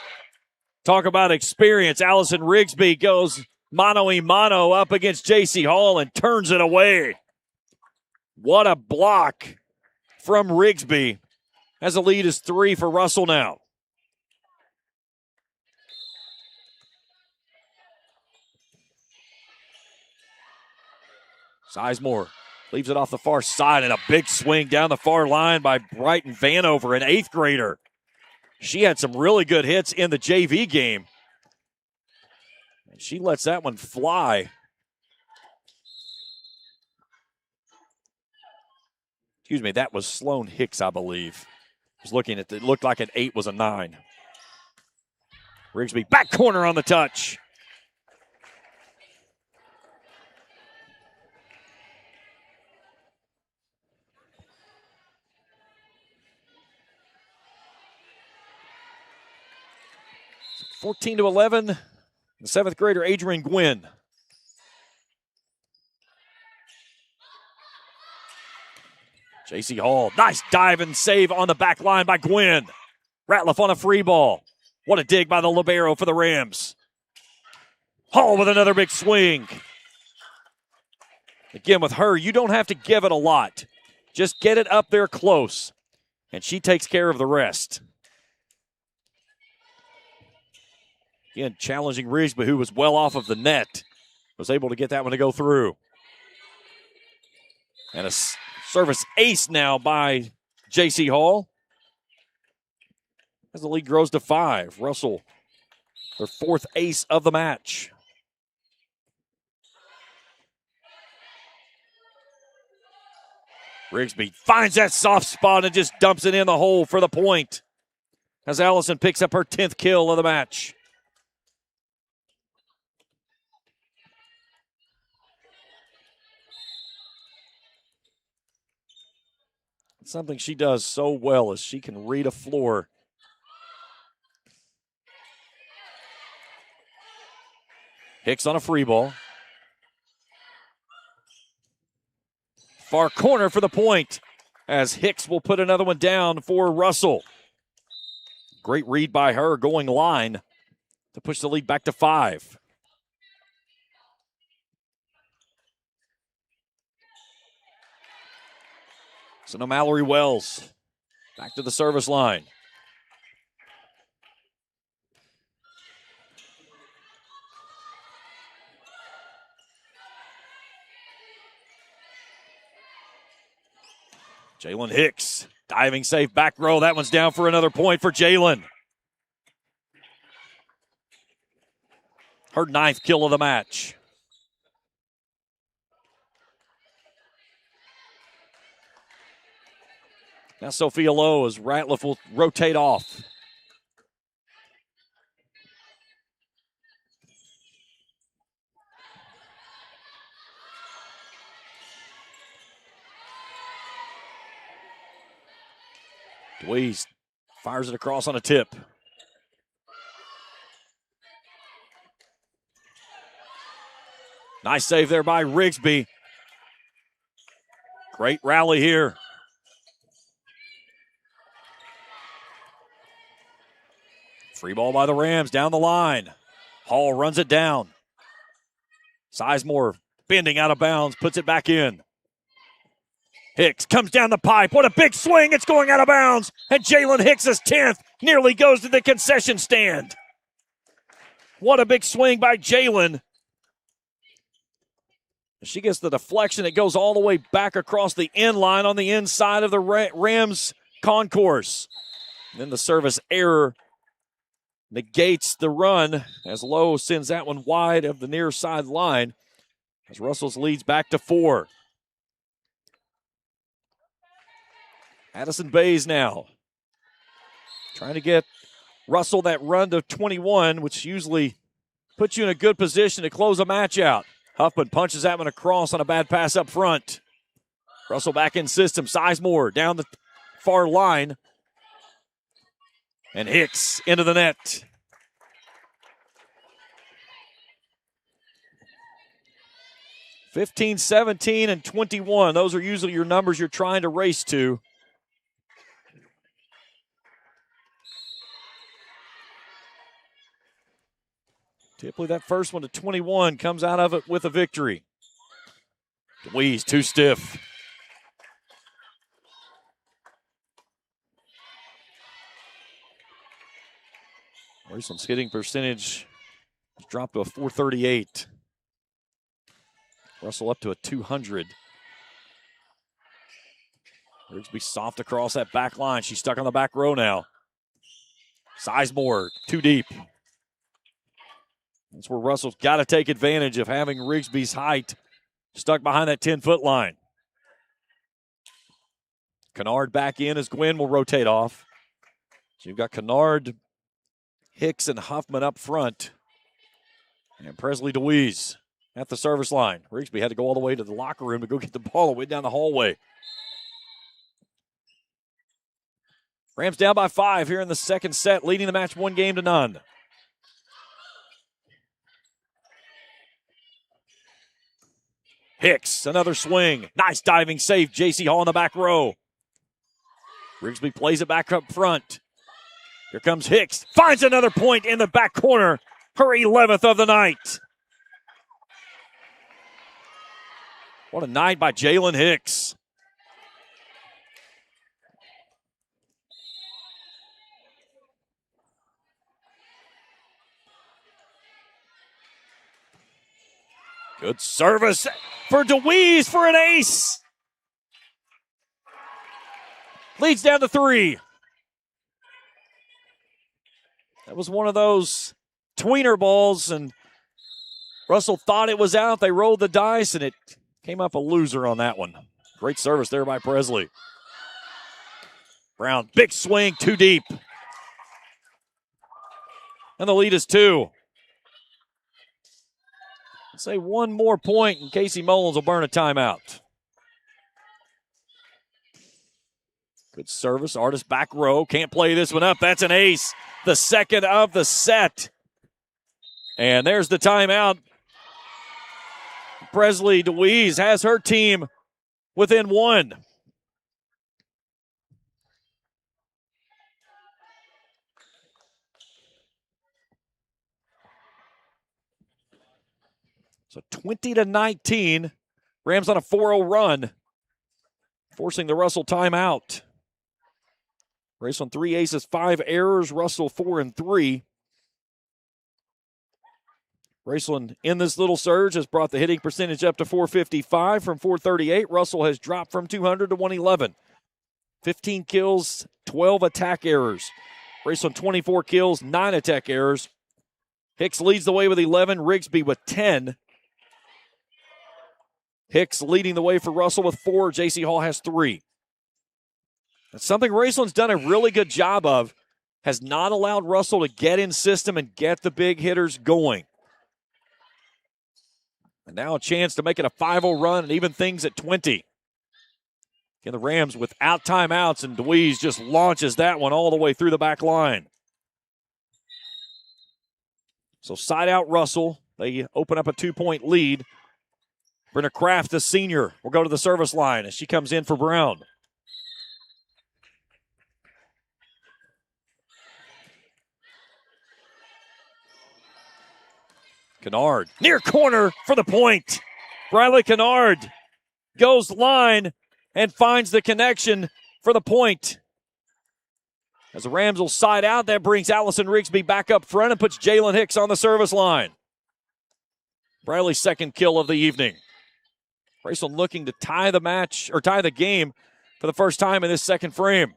Talk about experience. Allison Rigsby goes mano-a-mano up against J.C. Hall and turns it away. What a block from Rigsby, as the lead is 3 for Russell now. Sizemore leaves it off the far side, and a big swing down the far line by Brighton Vanover, an 8th grader. She had some really good hits in the JV game. And she lets that one fly. Excuse me, that was Sloan Hicks, I believe. I was looking at it looked like an 8 was a 9. Rigsby back corner on the touch. So 14-11. The 7th grader Adrian Gwynn. J.C. Hall, nice dive and save on the back line by Gwynn. Ratliff on a free ball. What a dig by the libero for the Rams. Hall with another big swing. Again, with her, you don't have to give it a lot. Just get it up there close, and she takes care of the rest. Again, challenging Rigsby, who was well off of the net, was able to get that one to go through. And a service ace now by J.C. Hall. As the lead grows to 5. Russell, their 4th ace of the match. Rigsby finds that soft spot and just dumps it in the hole for the point. As Allison picks up her 10th kill of the match. Something she does so well is she can read a floor. Hicks on a free ball. Far corner for the point as Hicks will put another one down for Russell. Great read by her going line to push the lead back to 5. So now Mallory Wells back to the service line. Jalen Hicks, diving safe back row. That one's down for another point for Jalen. Her 9th kill of the match. Now Sophia Lowe as Ratliff will rotate off. Dweez fires it across on a tip. Nice save there by Rigsby. Great rally here. Free ball by the Rams down the line. Hall runs it down. Sizemore bending out of bounds, puts it back in. Hicks comes down the pipe. What a big swing. It's going out of bounds. And Jalen Hicks' 10th nearly goes to the concession stand. What a big swing by Jalen. She gets the deflection. It goes all the way back across the end line on the inside of the Rams concourse. And then the service error negates the run as Lowe sends that one wide of the near side line as Russell's leads back to 4. Addison Bays now trying to get Russell that run to 21, which usually puts you in a good position to close a match out. Huffman punches that one across on a bad pass up front. Russell back in system. Sizemore down the far line. And Hicks into the net. (15, 17, and 21. Those are usually your numbers you're trying to race to. Typically that first one to 21 comes out of it with a victory. Dweez, too stiff. Raceland's hitting percentage has dropped to a .438. Russell up to a .200. Rigsby soft across that back line. She's stuck on the back row now. Sizemore, too deep. That's where Russell's got to take advantage of having Rigsby's height stuck behind that 10-foot line. Kennard back in as Gwynn will rotate off. So you've got Kennard, Hicks, and Huffman up front. And Presley DeWeese at the service line. Rigsby had to go all the way to the locker room to go get the ball away down the hallway. Rams down by 5 here in the second set, leading the match 1-0. Hicks, another swing. Nice diving save. J.C. Hall in the back row. Rigsby plays it back up front. Here comes Hicks. Finds another point in the back corner. Her 11th of the night. What a night by Jalen Hicks. Good service for DeWeese for an ace. Leads down to 3. That was one of those tweener balls, and Russell thought it was out. They rolled the dice, and it came up a loser on that one. Great service there by Presley. Brown, big swing, too deep. And the lead is 2. Let's say one more point, and Casey Mullins will burn a timeout. Good service. Artis back row. Can't play this one up. That's an ace. The second of the set. And there's the timeout. Presley DeWeese has her team within 1. So 20-19. Rams on a 4-0 run, forcing the Russell timeout. Raceland 3 aces, 5 errors. Russell 4 and 3. Raceland in this little surge has brought the hitting percentage up to .455 from .438. Russell has dropped from 200 to 111. 15 kills, 12 attack errors. Raceland 24 kills, 9 attack errors. Hicks leads the way with 11. Rigsby with 10. Hicks leading the way for Russell with 4. J.C. Hall has 3. That's something Raceland's done a really good job of. Has not allowed Russell to get in system and get the big hitters going. And now a chance to make it a 5-0 run and even things at 20. Again, the Rams without timeouts, and DeWeese just launches that one all the way through the back line. So side out Russell. They open up a 2-point lead. Brenna Kraft, the senior, will go to the service line as she comes in for Brown. Kennard, near corner for the point. Briley Kennard goes line and finds the connection for the point. As the Rams will side out, that brings Allison Rigsby back up front and puts Jalen Hicks on the service line. Briley's second kill of the evening. Raceland looking to tie the match, or tie the game for the first time in this second frame.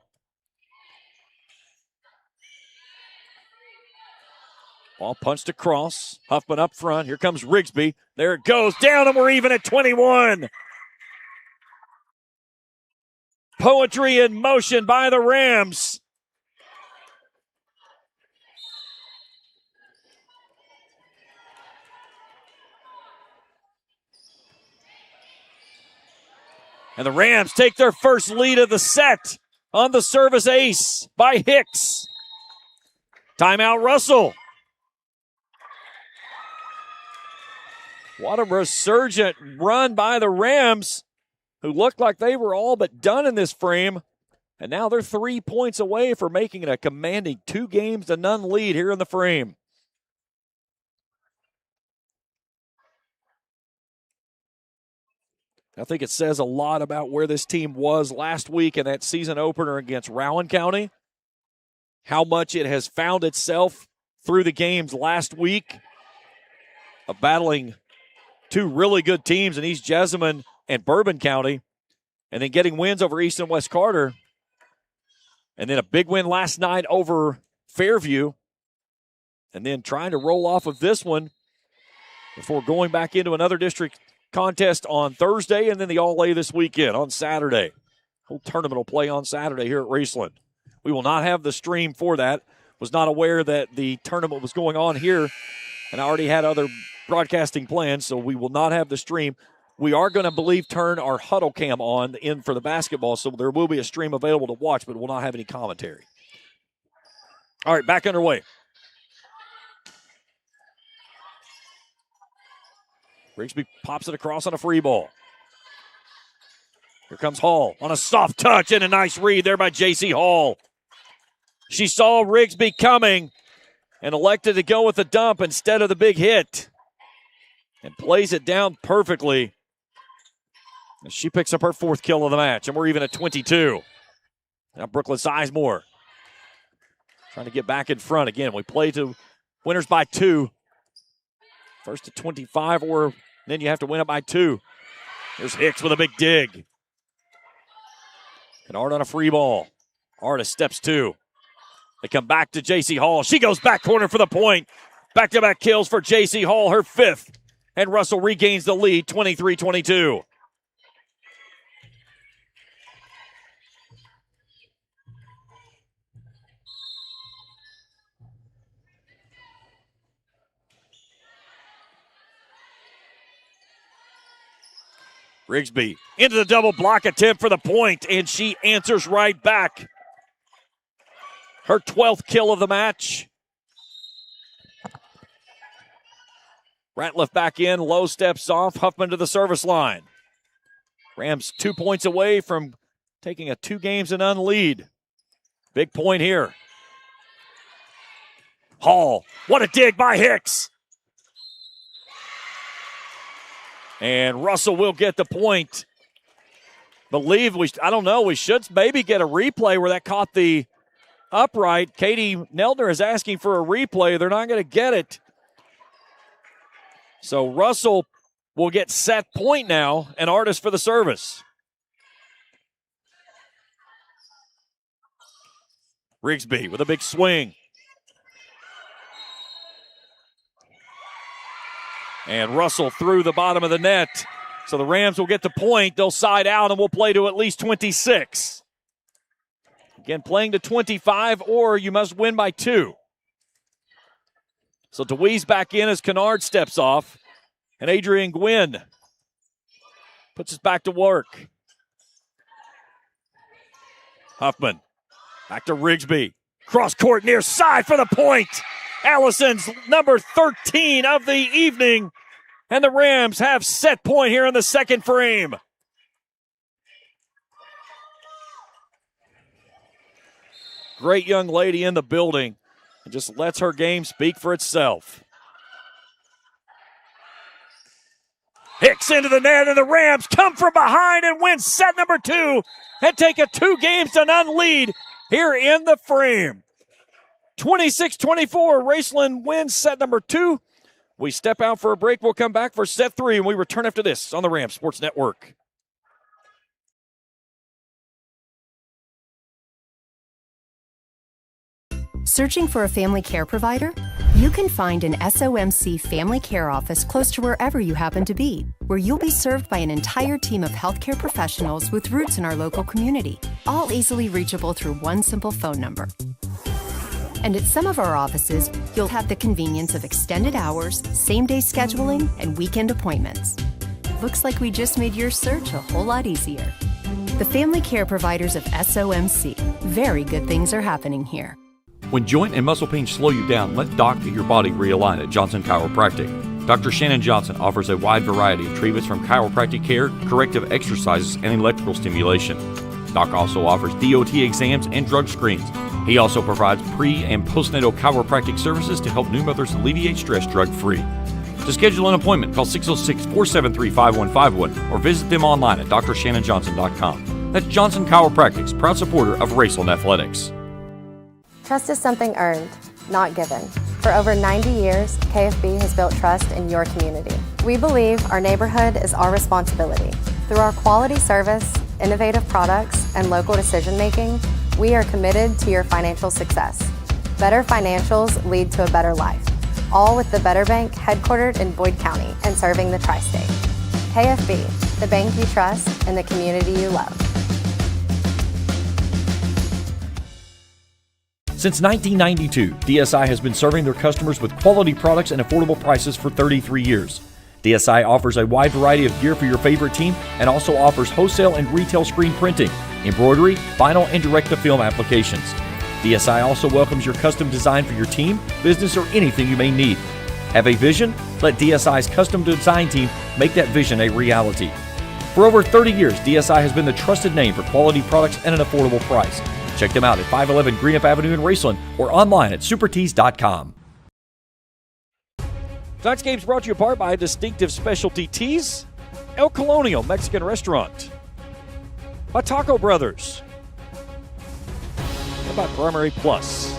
Ball punched across. Huffman up front. Here comes Rigsby. There it goes. Down, and we're even at 21. Poetry in motion by the Rams. And the Rams take their first lead of the set on the service ace by Hicks. Timeout Russell. What a resurgent run by the Rams, who looked like they were all but done in this frame. And now they're 3 points away from making it a commanding 2-0 lead here in the frame. I think it says a lot about where this team was last week in that season opener against Rowan County. How much it has found itself through the games last week of battling two really good teams in East Jessamine and Bourbon County, and then getting wins over East and West Carter, and then a big win last night over Fairview, and then trying to roll off of this one before going back into another district contest on Thursday, and then the All-A this weekend on Saturday. Whole tournament will play on Saturday here at Raceland. We will not have the stream for that. Was not aware that the tournament was going on here, and I already had other broadcasting plans, so we will not have the stream. We are going to turn our huddle cam on in for the basketball, so there will be a stream available to watch, but we'll not have any commentary. All right, back underway. Rigsby pops it across on a free ball. Here comes Hall on a soft touch and a nice read there by J.C. Hall. She saw Rigsby coming and elected to go with the dump instead of the big hit. And plays it down perfectly. And she picks up her 4th kill of the match. And we're even at 22. Now Brooklyn Sizemore trying to get back in front. Again, we play to winners by 2. First to 25, or then you have to win it by 2. There's Hicks with a big dig. And Art on a free ball. Artis steps 2. They come back to J.C. Hall. She goes back corner for the point. Back-to-back kills for J.C. Hall, her 5th. And Russell regains the lead, 23-22. Rigsby into the double block attempt for the point, and she answers right back. Her 12th kill of the match. Ratliff back in, Lowe steps off, Huffman to the service line. Rams 2 points away from taking a 2-0 lead. Big point here. Hall, what a dig by Hicks. And Russell will get the point. I don't know, we should maybe get a replay where that caught the upright. Katie Neldner is asking for a replay. They're not going to get it. So Russell will get set point now, and Artis for the service. Rigsby with a big swing. And Russell through the bottom of the net. So the Rams will get the point. They'll side out, and we'll play to at least 26. Again, playing to 25, or you must win by 2. So DeWeese back in as Kennard steps off. And Adrian Gwynn puts us back to work. Huffman back to Rigsby. Cross court near side for the point. Allison's number 13 of the evening. And the Rams have set point here in the second frame. Great young lady in the building. And just lets her game speak for itself. Hicks into the net, and the Rams come from behind and win set number 2 and take a 2-0 lead here in the frame. 26-24, Raceland wins set number 2. We step out for a break. We'll come back for set 3, and we return after this on the Rams Sports Network. Searching for a family care provider? You can find an SOMC family care office close to wherever you happen to be, where you'll be served by an entire team of healthcare professionals with roots in our local community, all easily reachable through one simple phone number. And at some of our offices, you'll have the convenience of extended hours, same-day scheduling, and weekend appointments. Looks like we just made your search a whole lot easier. The family care providers of SOMC. Very good things are happening here. When joint and muscle pain slow you down, let Doc get your body realigned at Johnson Chiropractic. Dr. Shannon Johnson offers a wide variety of treatments from chiropractic care, corrective exercises, and electrical stimulation. Doc also offers DOT exams and drug screens. He also provides pre- and postnatal chiropractic services to help new mothers alleviate stress drug-free. To schedule an appointment, call 606-473-5151 or visit them online at drshannonjohnson.com. That's Johnson Chiropractic's proud supporter of Raceland Athletics. Trust is something earned, not given. For over 90 years, KFB has built trust in your community. We believe our neighborhood is our responsibility. Through our quality service, innovative products, and local decision-making, we are committed to your financial success. Better financials lead to a better life. All with the Better Bank headquartered in Boyd County and serving the tri-state. KFB, the bank you trust and the community you love. Since 1992, DSI has been serving their customers with quality products and affordable prices for 33 years. DSI offers a wide variety of gear for your favorite team and also offers wholesale and retail screen printing, embroidery, vinyl, and direct-to-film applications. DSI also welcomes your custom design for your team, business, or anything you may need. Have a vision? Let DSI's custom design team make that vision a reality. For over 30 years, DSI has been the trusted name for quality products at an affordable price. Check them out at 511 Greenup Avenue in Raceland or online at supertees.com. Tonight's game is brought to you apart by Distinctive Specialty Teas, El Colonial Mexican Restaurant, by Taco Brothers, and by Primary Plus.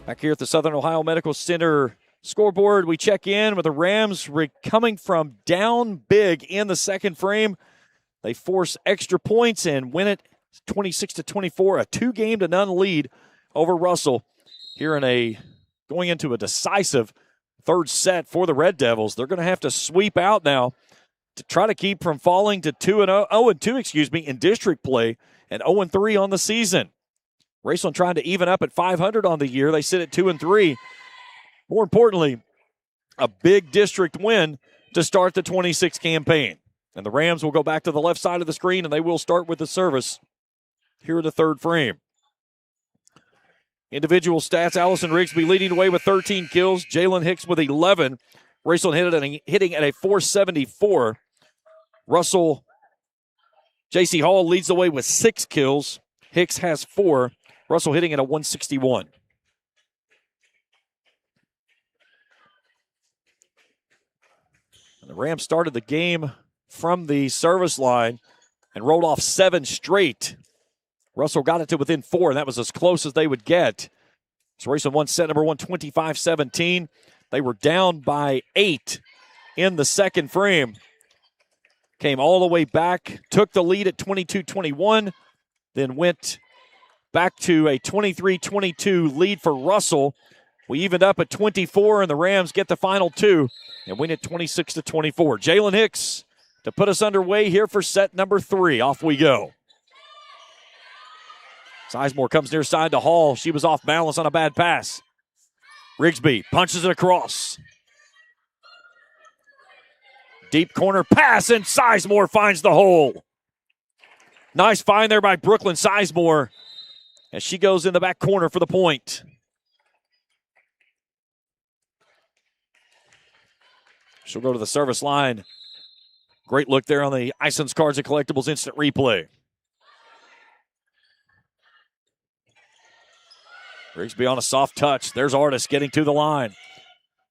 Back here at the Southern Ohio Medical Center scoreboard, we check in with the Rams coming from down big in the second frame. They force extra points and win it 26-24, a 2-0 lead over Russell here going into a decisive third set for the Red Devils. They're going to have to sweep out now to try to keep from falling to 0-2 in district play and 0-3 on the season. Raceland trying to even up at 500 on the year. They sit at 2-3. More importantly, a big district win to start the 26 campaign. And the Rams will go back to the left side of the screen, and they will start with the service here in the third frame. Individual stats, Allison Rigsby leading away with 13 kills. Jalen Hicks with 11. Raceland hitting at a 474. Russell, J.C. Hall leads the way with 6 kills. Hicks has 4. Russell hitting at a 161. And the Rams started the game from the service line and rolled off 7 straight. Russell got it to within 4, and that was as close as they would get. So Raceland won set number 1, 25-17. They were down by 8 in the second frame. Came all the way back, took the lead at 22-21, then went back to a 23-22 lead for Russell. We evened up at 24, and the Rams get the final 2 and win it 26-24. Jalen Hicks to put us underway here for set number 3. Off we go. Sizemore comes near side to Hall. She was off balance on a bad pass. Rigsby punches it across. Deep corner pass, and Sizemore finds the hole. Nice find there by Brooklyn Sizemore as she goes in the back corner for the point. She'll go to the service line. Great look there on the Ison's Cards and Collectibles instant replay. Rigsby on a soft touch. There's Artis getting to the line.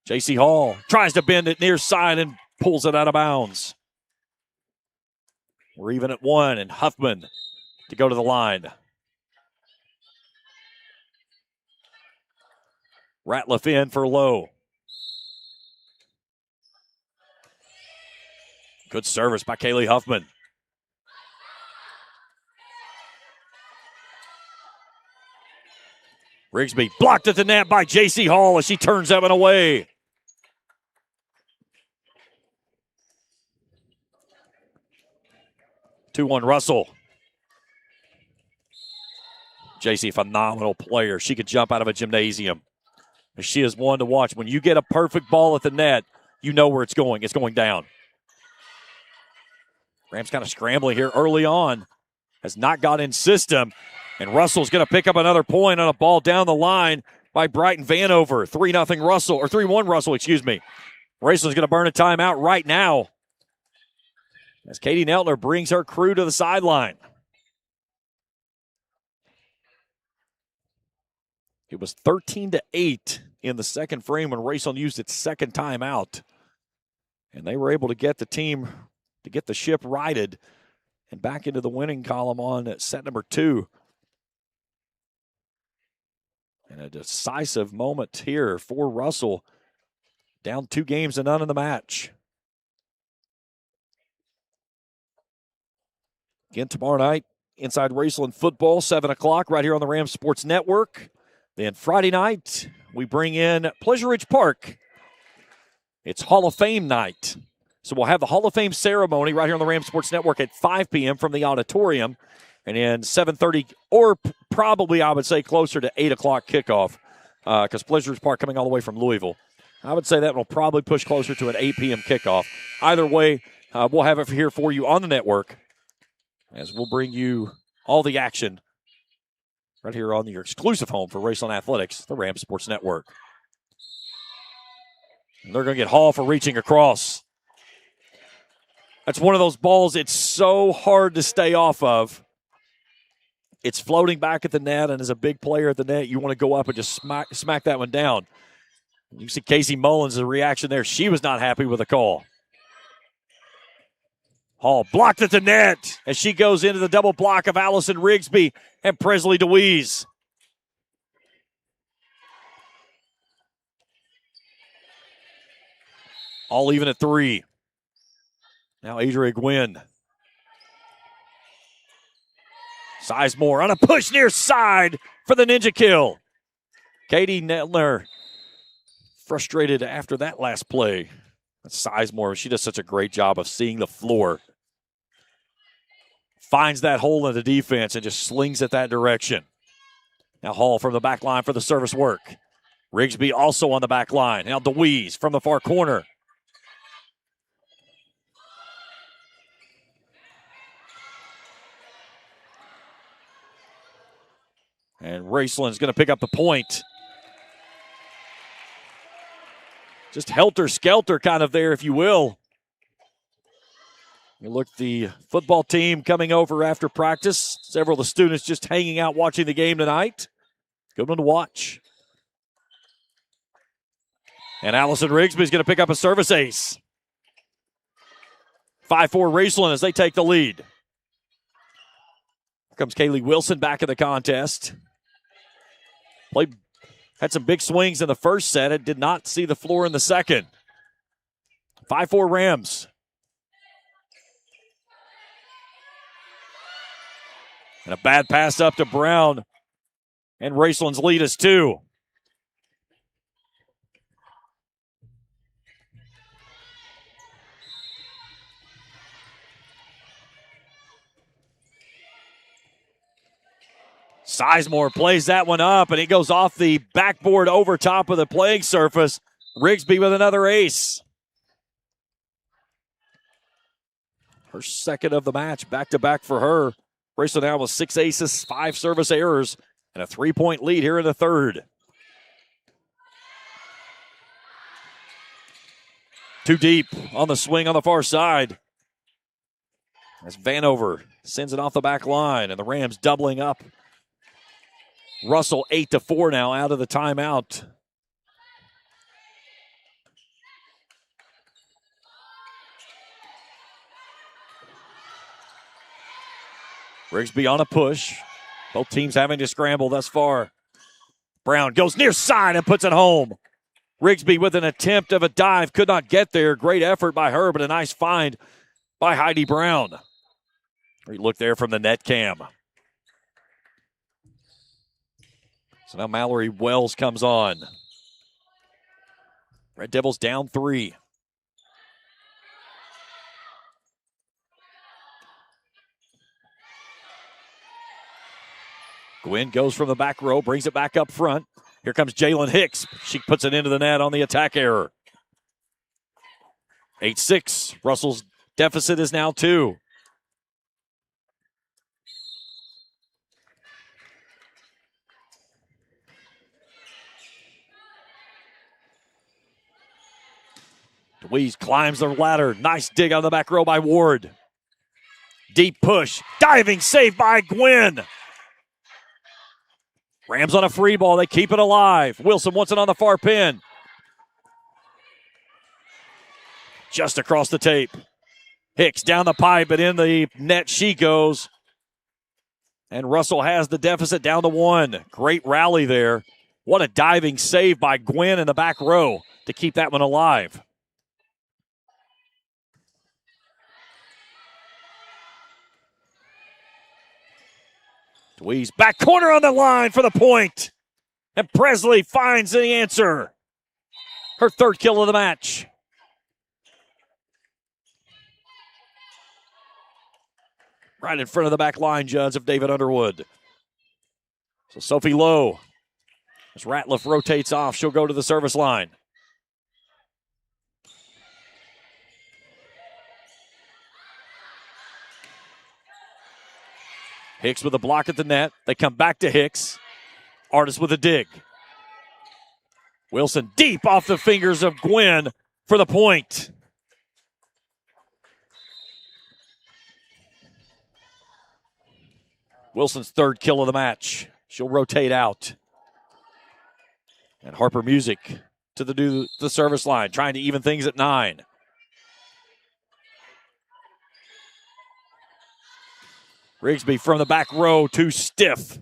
J.C. Hall tries to bend it near side and pulls it out of bounds. We're even at 1, and Huffman to go to the line. Ratliff in for Lowe. Good service by Kaylee Huffman. Rigsby blocked at the net by J.C. Hall as she turns that one away. Two-one Russell. J.C., phenomenal player. She could jump out of a gymnasium. She is one to watch. When you get a perfect ball at the net, you know where it's going. It's going down. Rams kind of scrambling here early on. Has not got in system. And Russell's going to pick up another point on a ball down the line by Brighton Vanover. 3-0 Russell, or 3-1 Russell, excuse me. Raceland's going to burn a timeout right now as Katie Neltner brings her crew to the sideline. It was 13-8 in the second frame when Raceland used its second timeout. And they were able to get the team, to get the ship righted and back into the winning column on set number 2. And a decisive moment here for Russell. Down 2-0 in the match. Again tomorrow night, Inside Raceland Football, 7 o'clock, right here on the Rams Sports Network. Then Friday night, we bring in Pleasure Ridge Park. It's Hall of Fame night. So we'll have the Hall of Fame ceremony right here on the Rams Sports Network at 5 p.m. from the auditorium. And then 7:30, or probably I would say closer to 8 o'clock kickoff, because Pleasures Park coming all the way from Louisville. I would say that will probably push closer to an 8 p.m. kickoff. Either way, we'll have it here for you on the network as we'll bring you all the action right here on your exclusive home for Raceland Athletics, the Ram Sports Network. And they're going to get Hall for reaching across. That's one of those balls it's so hard to stay off of. It's floating back at the net, and as a big player at the net, you want to go up and just smack that one down. You see Casey Mullins' reaction there. She was not happy with the call. Hall blocked at the net as she goes into the double block of Allison Rigsby and Presley DeWeese. All even at 3. Now Adria Gwynn. Sizemore on a push near side for the ninja kill. Katie Nettler frustrated after that last play. That's Sizemore. She does such a great job of seeing the floor. Finds that hole in the defense and just slings it that direction. Now Hall from the back line for the service work. Rigsby also on the back line. Now DeWeese from the far corner. And Raceland's going to pick up the point. Just helter-skelter kind of there, if you will. You look, the football team coming over after practice. Several of the students just hanging out watching the game tonight. Good one to watch. And Allison Rigsby is going to pick up a service ace. 5-4 Raceland as they take the lead. Here comes Kaylee Wilson back in the contest. Had some big swings in the first set. It did not see the floor in the second. 5-4 Rams. And a bad pass up to Brown. And Raceland's lead is 2. Sizemore plays that one up, and it goes off the backboard over top of the playing surface. Rigsby with another ace. Her second of the match, back-to-back for her. Raceland now with 6 aces, 5 service errors, and a 3-point lead here in the third. Too deep on the swing on the far side. As Vanover sends it off the back line, and the Rams doubling up. Russell 8-4 now out of the timeout. Rigsby on a push. Both teams having to scramble thus far. Brown goes near side and puts it home. Rigsby with an attempt of a dive. Could not get there. Great effort by her, but a nice find by Heidi Brown. Great look there from the net cam. So now Mallory Wells comes on. Red Devils down 3. Gwynn goes from the back row, brings it back up front. Here comes Jalen Hicks. She puts it into the net on the attack error. 8-6. Russell's deficit is now 2. DeWeese climbs the ladder. Nice dig on the back row by Ward. Deep push. Diving save by Gwynn. Rams on a free ball. They keep it alive. Wilson wants it on the far pin. Just across the tape. Hicks down the pipe, but in the net she goes. And Russell has the deficit down to 1. Great rally there. What a diving save by Gwynn in the back row to keep that one alive. DeWeese back corner on the line for the point. And Presley finds the answer. Her third kill of the match. right in front of the back line, Judge, of David Underwood. So Sophie Lowe, as Ratliff rotates off, she'll go to the service line. Hicks with a block at the net. They come back to Hicks. Artis with a dig. Wilson deep off the fingers of Gwynn for the point. Wilson's third kill of the match. She'll rotate out. And Harper Music to the service line, trying to even things at 9. Rigsby from the back row, too stiff.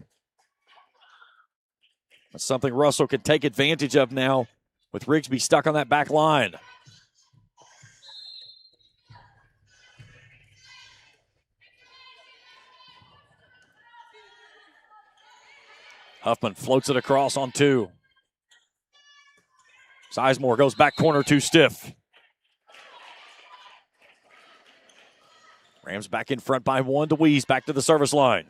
That's something Russell can take advantage of now with Rigsby stuck on that back line. Huffman floats it across on 2. Sizemore goes back corner, too stiff. Rams back in front by 1. DeWeese back to the service line.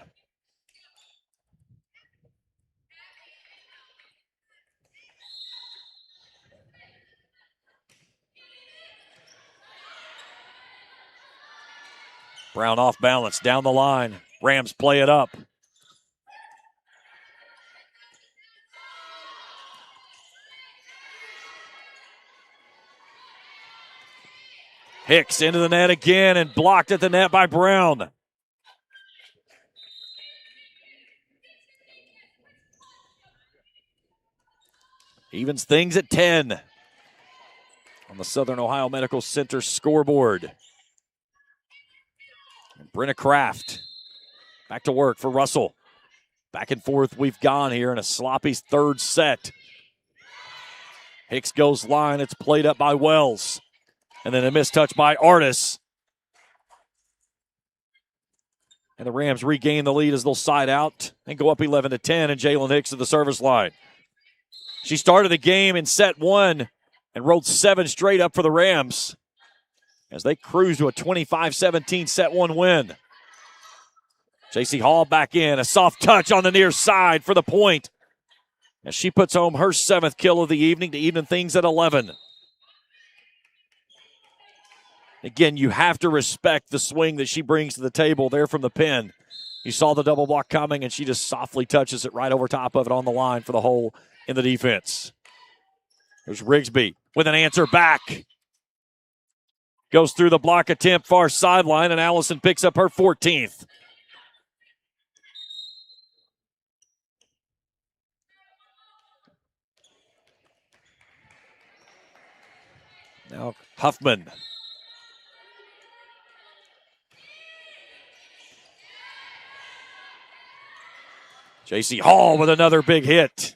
Brown off balance down the line. Rams play it up. Hicks into the net again and blocked at the net by Brown. Evens things at 10 on the Southern Ohio Medical Center scoreboard. And Brenna Kraft back to work for Russell. Back and forth we've gone here in a sloppy third set. Hicks goes line. It's played up by Wells. And then a missed touch by Artis. And the Rams regain the lead as they'll side out and go up 11-10. And Jalen Hicks to the service line. She started the game in set 1 and rolled 7 straight up for the Rams as they cruise to a 25-17 set 1 win. J.C. Hall back in. A soft touch on the near side for the point as she puts home her 7th kill of the evening to even things at 11. Again, you have to respect the swing that she brings to the table there from the pin. You saw the double block coming, and she just softly touches it right over top of it on the line for the hole in the defense. Here's Rigsby with an answer back. Goes through the block attempt, far sideline, and Allison picks up her 14th. Now Huffman. J.C. Hall with another big hit.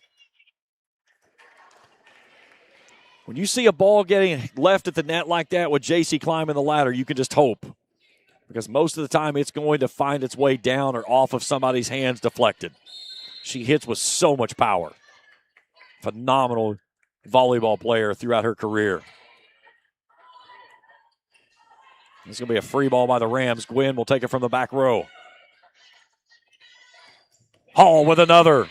When you see a ball getting left at the net like that with J.C. climbing the ladder, you can just hope. Because most of the time it's going to find its way down or off of somebody's hands deflected. She hits with so much power. Phenomenal volleyball player throughout her career. It's going to be a free ball by the Rams. Gwynn will take it from the back row. Hall with another.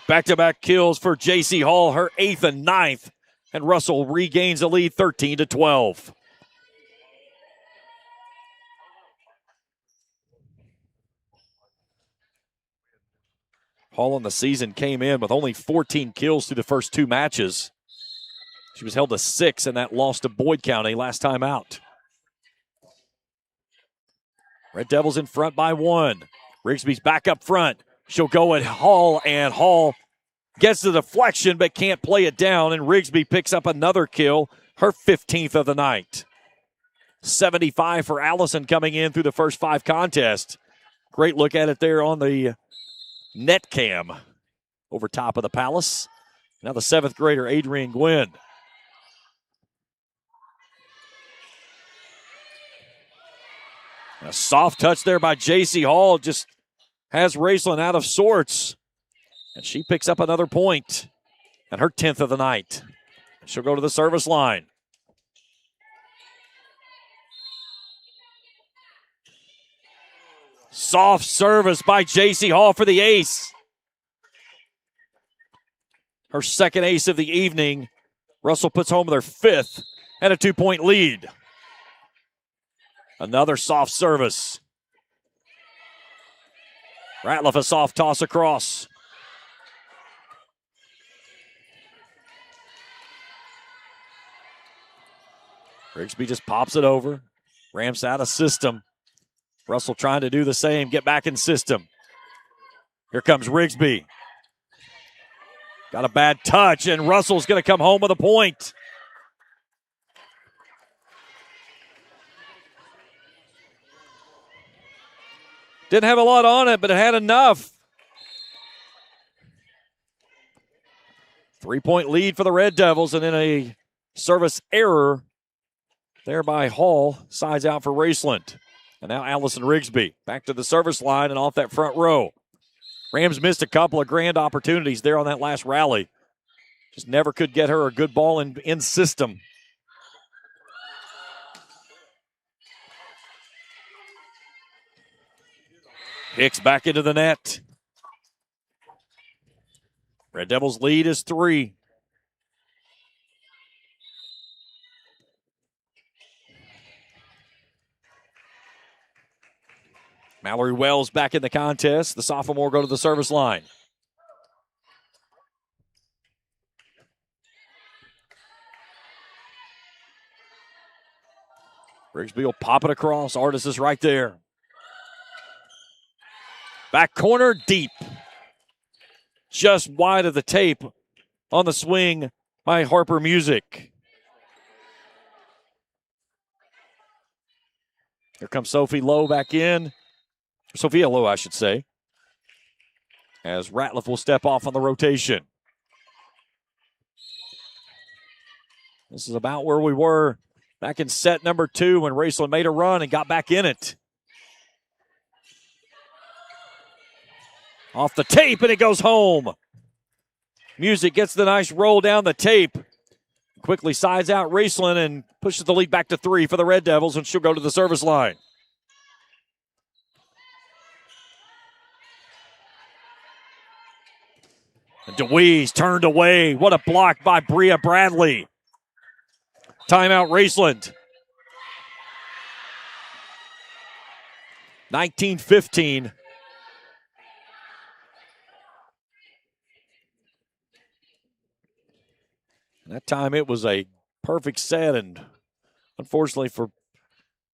Back-to-back kills for J.C. Hall, her 8th and 9th. And Russell regains the lead 13-12. Hall in the season came in with only 14 kills through the first 2 matches. She was held to 6 in that loss to Boyd County last time out. Red Devils in front by 1. Rigsby's back up front. She'll go at Hall, and Hall gets the deflection but can't play it down, and Rigsby picks up another kill, her 15th of the night. 75 for Allison coming in through the first 5 contests. Great look at it there on the net cam over top of the Palace. Now the 7th grader, Adrian Gwynn. A soft touch there by J.C. Hall just has Raceland out of sorts. And she picks up another point and her 10th of the night. She'll go to the service line. Soft service by J.C. Hall for the ace. Her second ace of the evening. Russell puts home their fifth and a 2-point lead. Another soft service. Ratliff a soft toss across. Rigsby just pops it over. Ramps out of system. Russell trying to do the same, get back in system. Here comes Rigsby. Got a bad touch, and Russell's going to come home with a point. Didn't have a lot on it, but it had enough. 3-point lead for the Red Devils, and then a service error there by Hall. Sides out for Raceland. And now Allison Rigsby back to the service line and off that front row. Rams missed a couple of grand opportunities there on that last rally. Just never could get her a good ball in system. Hicks back into the net. Red Devils lead is 3. Mallory Wells back in the contest. The sophomore go to the service line. Rigsby will pop it across. Artis is right there. Back corner, deep. Just wide of the tape on the swing by Harper Music. Here comes Sophia Lowe back in, I should say, as Ratliff will step off on the rotation. This is about where we were back in set number 2 when Raceland made a run and got back in it. Off the tape, and it goes home. Music gets the nice roll down the tape. Quickly sides out Raceland and pushes the lead back to 3 for the Red Devils, and she'll go to the service line. And DeWeese turned away. What a block by Bria Bradley. Timeout Raceland. 19-15. And that time it was a perfect set, and unfortunately for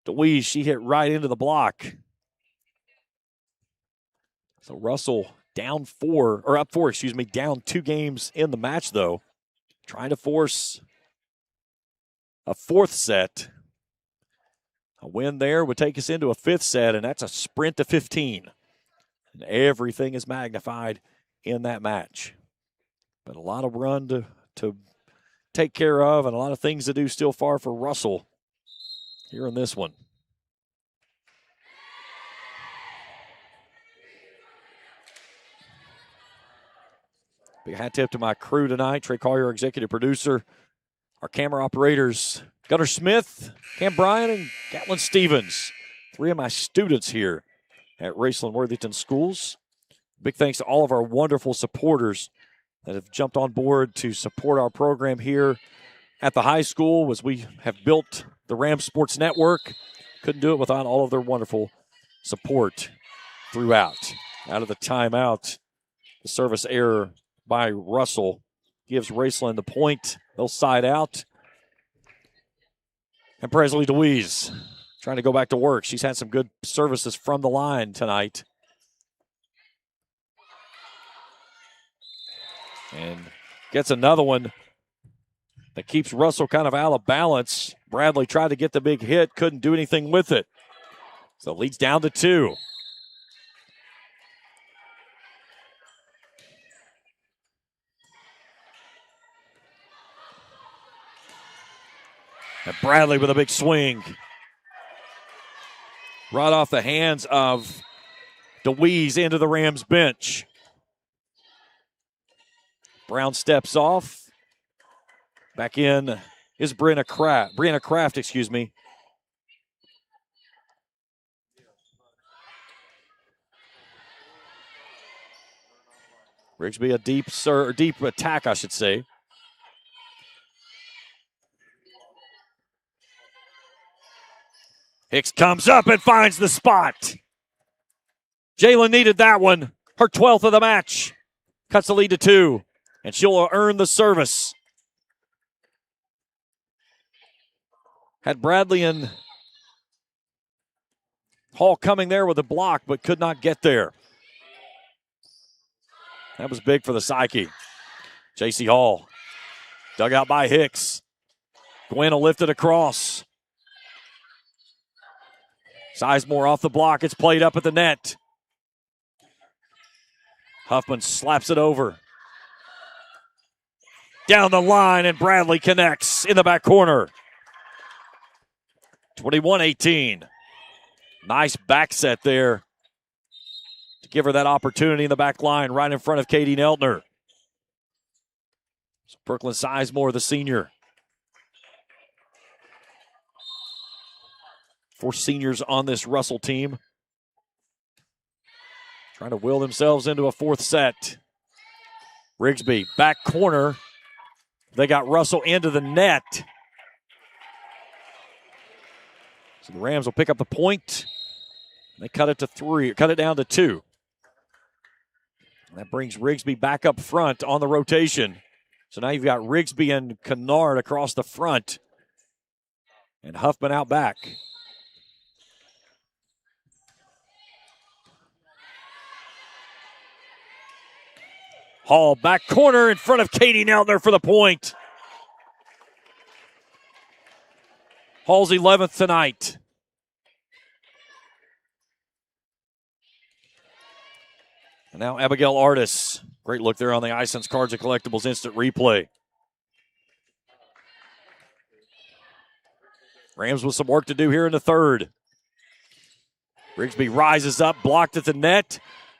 DeWeese, she hit right into the block. So Russell up 4, down 2 games in the match, though. Trying to force a 4th set. A win there would take us into a 5th set, and that's a sprint to 15. And everything is magnified in that match. But a lot of run to take care of, and a lot of things to do still far for Russell here in this one. Big hat tip to my crew tonight. Trey Collier, executive producer. Our camera operators, Gunnar Smith, Cam Bryan, and Gatlin Stevens. 3 of my students here at Raceland Worthington Schools. Big thanks to all of our wonderful supporters that have jumped on board to support our program here at the high school as we have built the Rams Sports Network. Couldn't do it without all of their wonderful support throughout. Out of the timeout, the service error by Russell gives Raceland the point. They'll side out. And Presley DeWeese trying to go back to work. She's had some good services from the line tonight. And gets another one that keeps Russell kind of out of balance. Bradley tried to get the big hit, couldn't do anything with it. So leads down to 2. And Bradley with a big swing. Right off the hands of DeWeese into the Rams bench. Brown steps off. Back in is Brianna Kraft, excuse me. Rigsby a deep attack, I should say. Hicks comes up and finds the spot. Jalen needed that one. Her 12th of the match. Cuts the lead to 2, and she'll earn the service. Had Bradley and Hall coming there with a block, but could not get there. That was big for the Psyche. J.C. Hall dug out by Hicks. Gwen will lift it across. Sizemore off the block. It's played up at the net. Huffman slaps it over. Down the line, and Bradley connects in the back corner. 21-18. Nice back set there to give her that opportunity in the back line right in front of Katie Neltner. So Brooklyn Sizemore, the senior. 4 seniors on this Russell team. Trying to will themselves into a 4th set. Rigsby, back corner. They got Russell into the net. So the Rams will pick up the point. They cut it to 3, cut it down to 2. And that brings Rigsby back up front on the rotation. So now you've got Rigsby and Kennard across the front. And Huffman out back. Hall back corner in front of Katie Neltner for the point. Hall's 11th tonight. And now Abigail Artis. Great look there on the iSense Cards and Collectibles instant replay. Rams with some work to do here in the 3rd. Rigsby rises up, blocked at the net.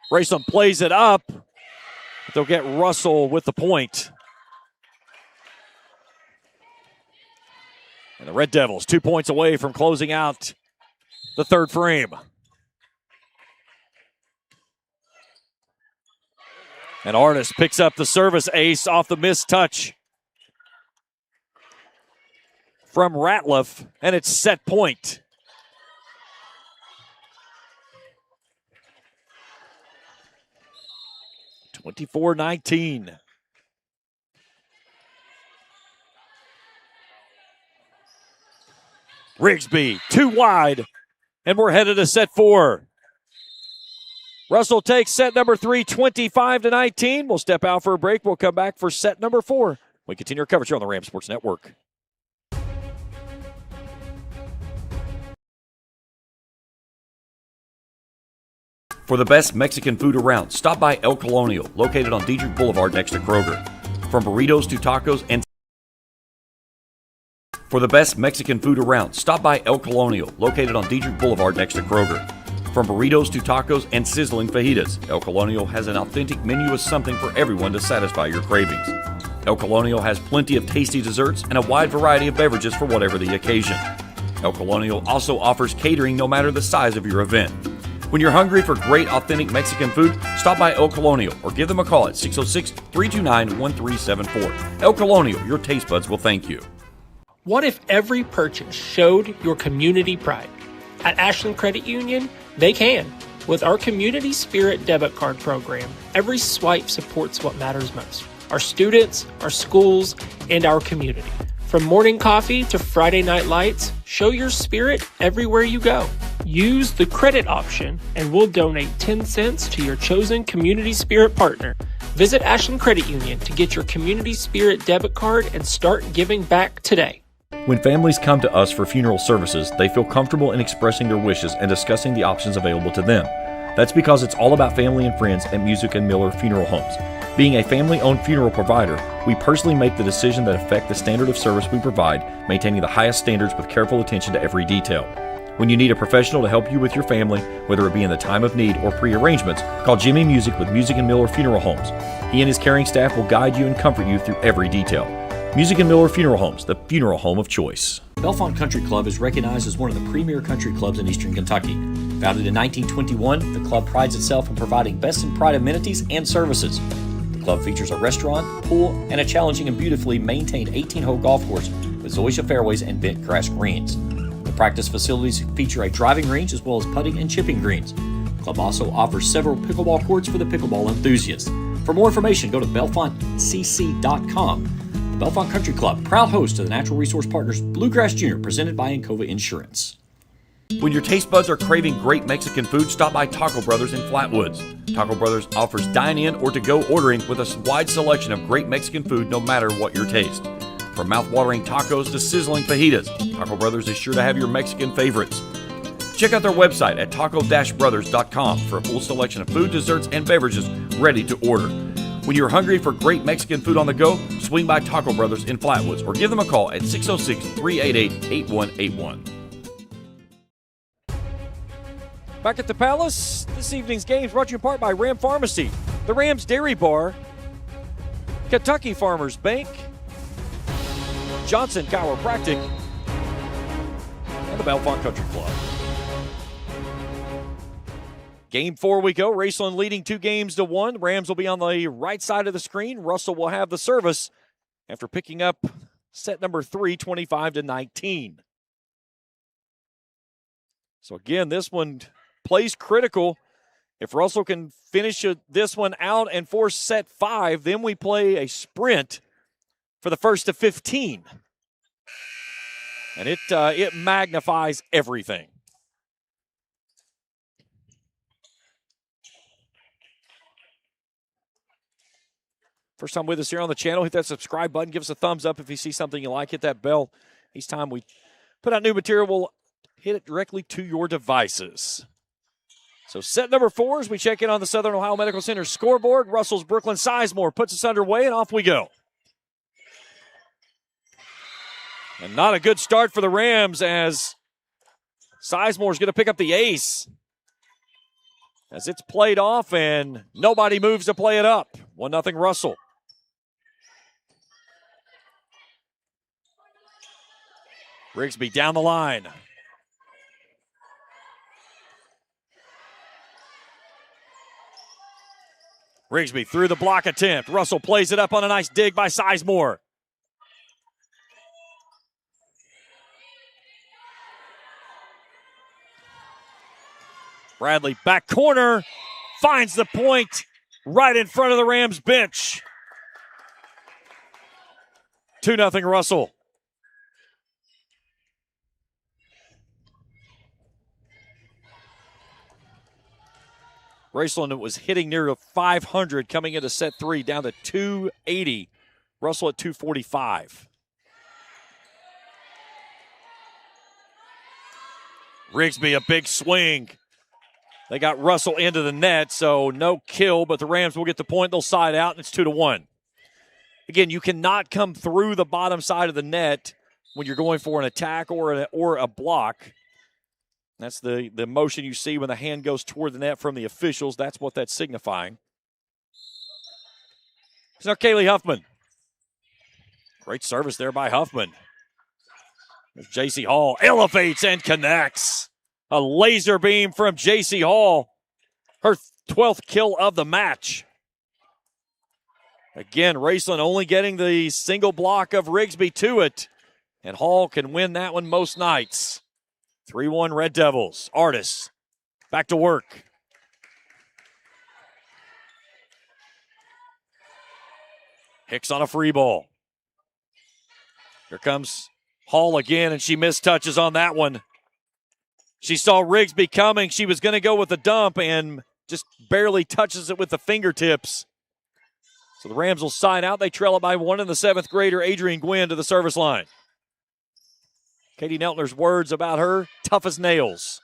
Raceland plays it up. But they'll get Russell with the point. And the Red Devils 2 points away from closing out the 3rd frame. And Artis picks up the service ace off the missed touch from Ratliff, and it's set point. (24-19). Rigsby, 2 wide, and we're headed to set 4. Russell takes set number 3, 25-19. We'll step out for a break. We'll come back for set number 4. We continue our coverage here on the Ram Sports Network. For the best Mexican food around, stop by El Colonial, located on Dietrich Boulevard next to Kroger. From burritos to tacos and... For the best Mexican food around, stop by El Colonial, located on Dietrich Boulevard next to Kroger. From burritos to tacos and sizzling fajitas, El Colonial has an authentic menu with something for everyone to satisfy your cravings. El Colonial has plenty of tasty desserts and a wide variety of beverages for whatever the occasion. El Colonial also offers catering no matter the size of your event. When you're hungry for great authentic Mexican food, stop by El Colonial or give them a call at 606-329-1374. El Colonial, your taste buds will thank you. What if every purchase showed your community pride? At Ashland Credit Union, they can. With our Community Spirit debit card program, every swipe supports what matters most. Our students, our schools, and our community. From morning coffee to Friday night lights, show your spirit everywhere you go. Use the credit option and we'll donate 10 cents to your chosen Community Spirit partner. Visit Ashland Credit Union to get your Community Spirit debit card and start giving back today. When families come to us for funeral services, they feel comfortable in expressing their wishes and discussing the options available to them. That's because it's all about family and friends at Music and Miller Funeral Homes. Being a family-owned funeral provider, we personally make the decision that affect the standard of service we provide, maintaining the highest standards with careful attention to every detail. When you need a professional to help you with your family, whether it be in the time of need or pre-arrangements, call Jimmy Music with Music and Miller Funeral Homes. He and his caring staff will guide you and comfort you through every detail. Music and Miller Funeral Homes, the funeral home of choice. Bellefonte Country Club is recognized as one of the premier country clubs in eastern Kentucky. Founded in 1921, the club prides itself on providing best in pride amenities and services. club features a restaurant, pool, and a challenging and beautifully maintained 18-hole golf course with zoysia fairways and bent grass greens. The practice facilities feature a driving range as well as putting and chipping greens. The club also offers several pickleball courts for the pickleball enthusiasts. For more information, go to bellefontecc.com. The Bellefonte Country Club, proud host of the Natural Resource Partners Bluegrass Junior, presented by Encova Insurance. When your taste buds are craving great Mexican food, stop by Taco Brothers in Flatwoods. Taco Brothers offers dine-in or to-go ordering with a wide selection of great Mexican food no matter what your taste. From mouth-watering tacos to sizzling fajitas, Taco Brothers is sure to have your Mexican favorites. Check out their website at taco-brothers.com for a full selection of food, desserts, and beverages ready to order. When you're hungry for great Mexican food on the go, swing by Taco Brothers in Flatwoods or give them a call at 606-388-8181. Back at the Palace, this evening's game is brought to you in part by Ram Pharmacy, the Rams Dairy Bar, Kentucky Farmers Bank, Johnson Chiropractic, and the Bellefonte Country Club. Game 4 we go. Raceland leading 2-1. Rams will be on the right side of the screen. Russell will have the service after picking up set number 3, 25-19. So again, this one plays critical. If Russell can finish this one out and force set 5, then we play a sprint for the first to 15. And it magnifies everything. First time with us here on the channel, hit that subscribe button. Give us a thumbs up if you see something you like. Hit that bell. Each time we put out new material, we'll hit it directly to your devices. So set number 4 as we check in on the Southern Ohio Medical Center scoreboard. Russell's Brooklyn Sizemore puts us underway, and off we go. And not a good start for the Rams as Sizemore's going to pick up the ace. As it's played off, and nobody moves to play it up. 1-0 Russell. Rigsby down the line. Rigsby through the block attempt. Russell plays it up on a nice dig by Sizemore. Bradley back corner, finds the point right in front of the Rams bench. 2-0 Russell. Raceland was hitting near 500 coming into set 3, down to 280. Russell at 245. Rigsby, a big swing. They got Russell into the net, so no kill, but the Rams will get the point. They'll side out, and it's 2-1. Again, you cannot come through the bottom side of the net when you're going for an attack or a block. That's the motion you see when the hand goes toward the net from the officials. That's what that's signifying. It's now Kaylee Huffman. Great service there by Huffman. There's J.C. Hall. Elevates and connects. A laser beam from J.C. Hall. Her 12th kill of the match. Again, Raceland only getting the single block of Rigsby to it. And Hall can win that one most nights. 3-1 Red Devils. Artis back to work. Hicks on a free ball. Here comes Hall again, and she mistouches on that one. She saw Rigsby coming. She was going to go with the dump and just barely touches it with the fingertips. So the Rams will side out. They trail it by 1 in the 7th grader, Adrian Gwynn, to the service line. Katie Neltner's words about her, tough as nails.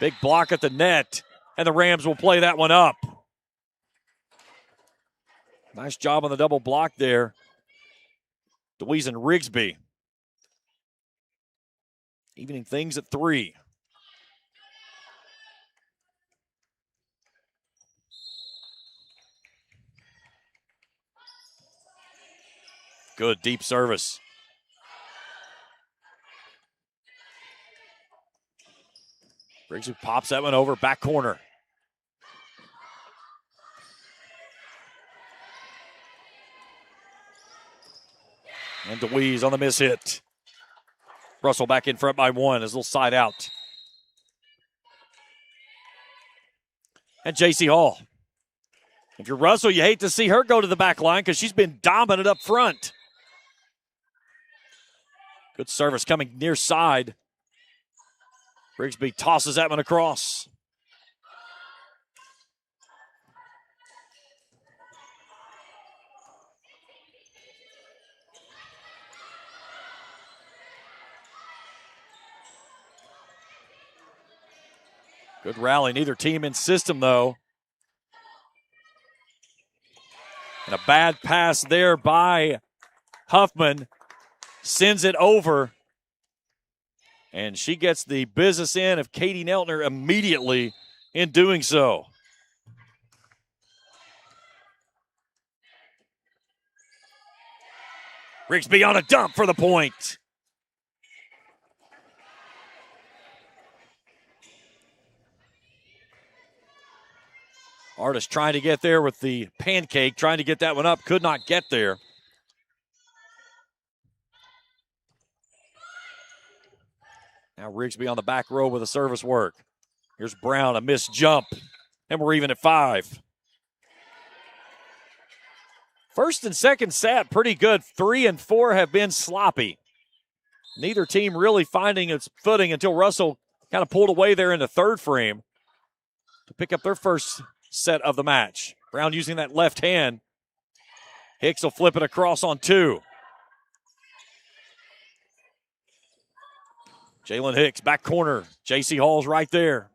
Big block at the net, and the Rams will play that one up. Nice job on the double block there. DeWeese and Rigsby. Evening things at 3. Good deep service. Rigsby pops that one over, back corner. And DeWeese on the miss hit. Russell back in front by one. His little side out. And J.C. Hall. If you're Russell, you hate to see her go to the back line because she's been dominant up front. Good service coming near side. Rigsby tosses that one across. Good rally. Neither team in system, though. And a bad pass there by Huffman. Sends it over. And she gets the business in of Katie Neltner immediately in doing so. Rigsby on a dump for the point. Artist trying to get there with the pancake, trying to get that one up, could not get there. Now Rigsby on the back row with a service work. Here's Brown, a missed jump, and we're even at 5. First and second set, pretty good. 3 and 4 have been sloppy. Neither team really finding its footing until Russell kind of pulled away there in the third frame to pick up their first set of the match. Brown using that left hand. Hicks will flip it across on 2. Jalen Hicks, back corner. J.C. Hall's right there.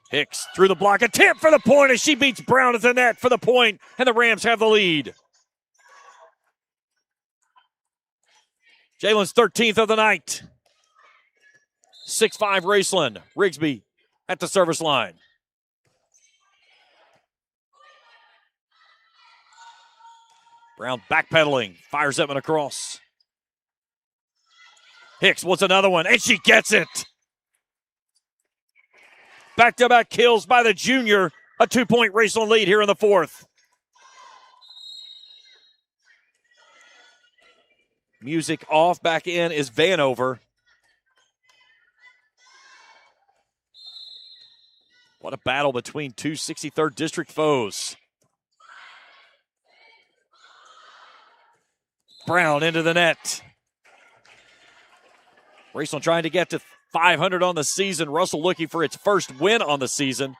Hicks through the block, attempt for the point as she beats Brown at the net for the point, and the Rams have the lead. Jalen's 13th of the night. 6-5 Raceland. Rigsby at the service line. Brown backpedaling, fires that one across. Hicks wants another one, and she gets it. Back-to-back kills by the junior. A 2-point Raceland lead here in the fourth. Music off, back in is Vanover. What a battle between two 63rd District foes. Brown into the net. Raceland trying to get to 500 on the season. Russell looking for its first win on the season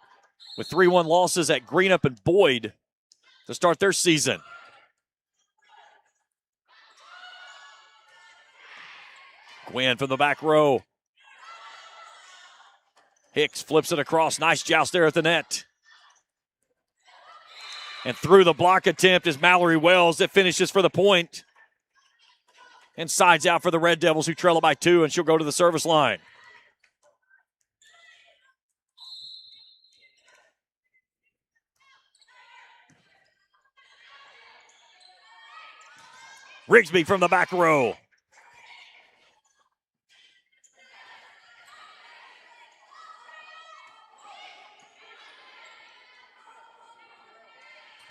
with 3-1 losses at Greenup and Boyd to start their season. Gwynn from the back row. Hicks flips it across. Nice joust there at the net. And through the block attempt is Mallory Wells that finishes for the point. And sides out for the Red Devils, who trail it by 2, and she'll go to the service line. Rigsby from the back row.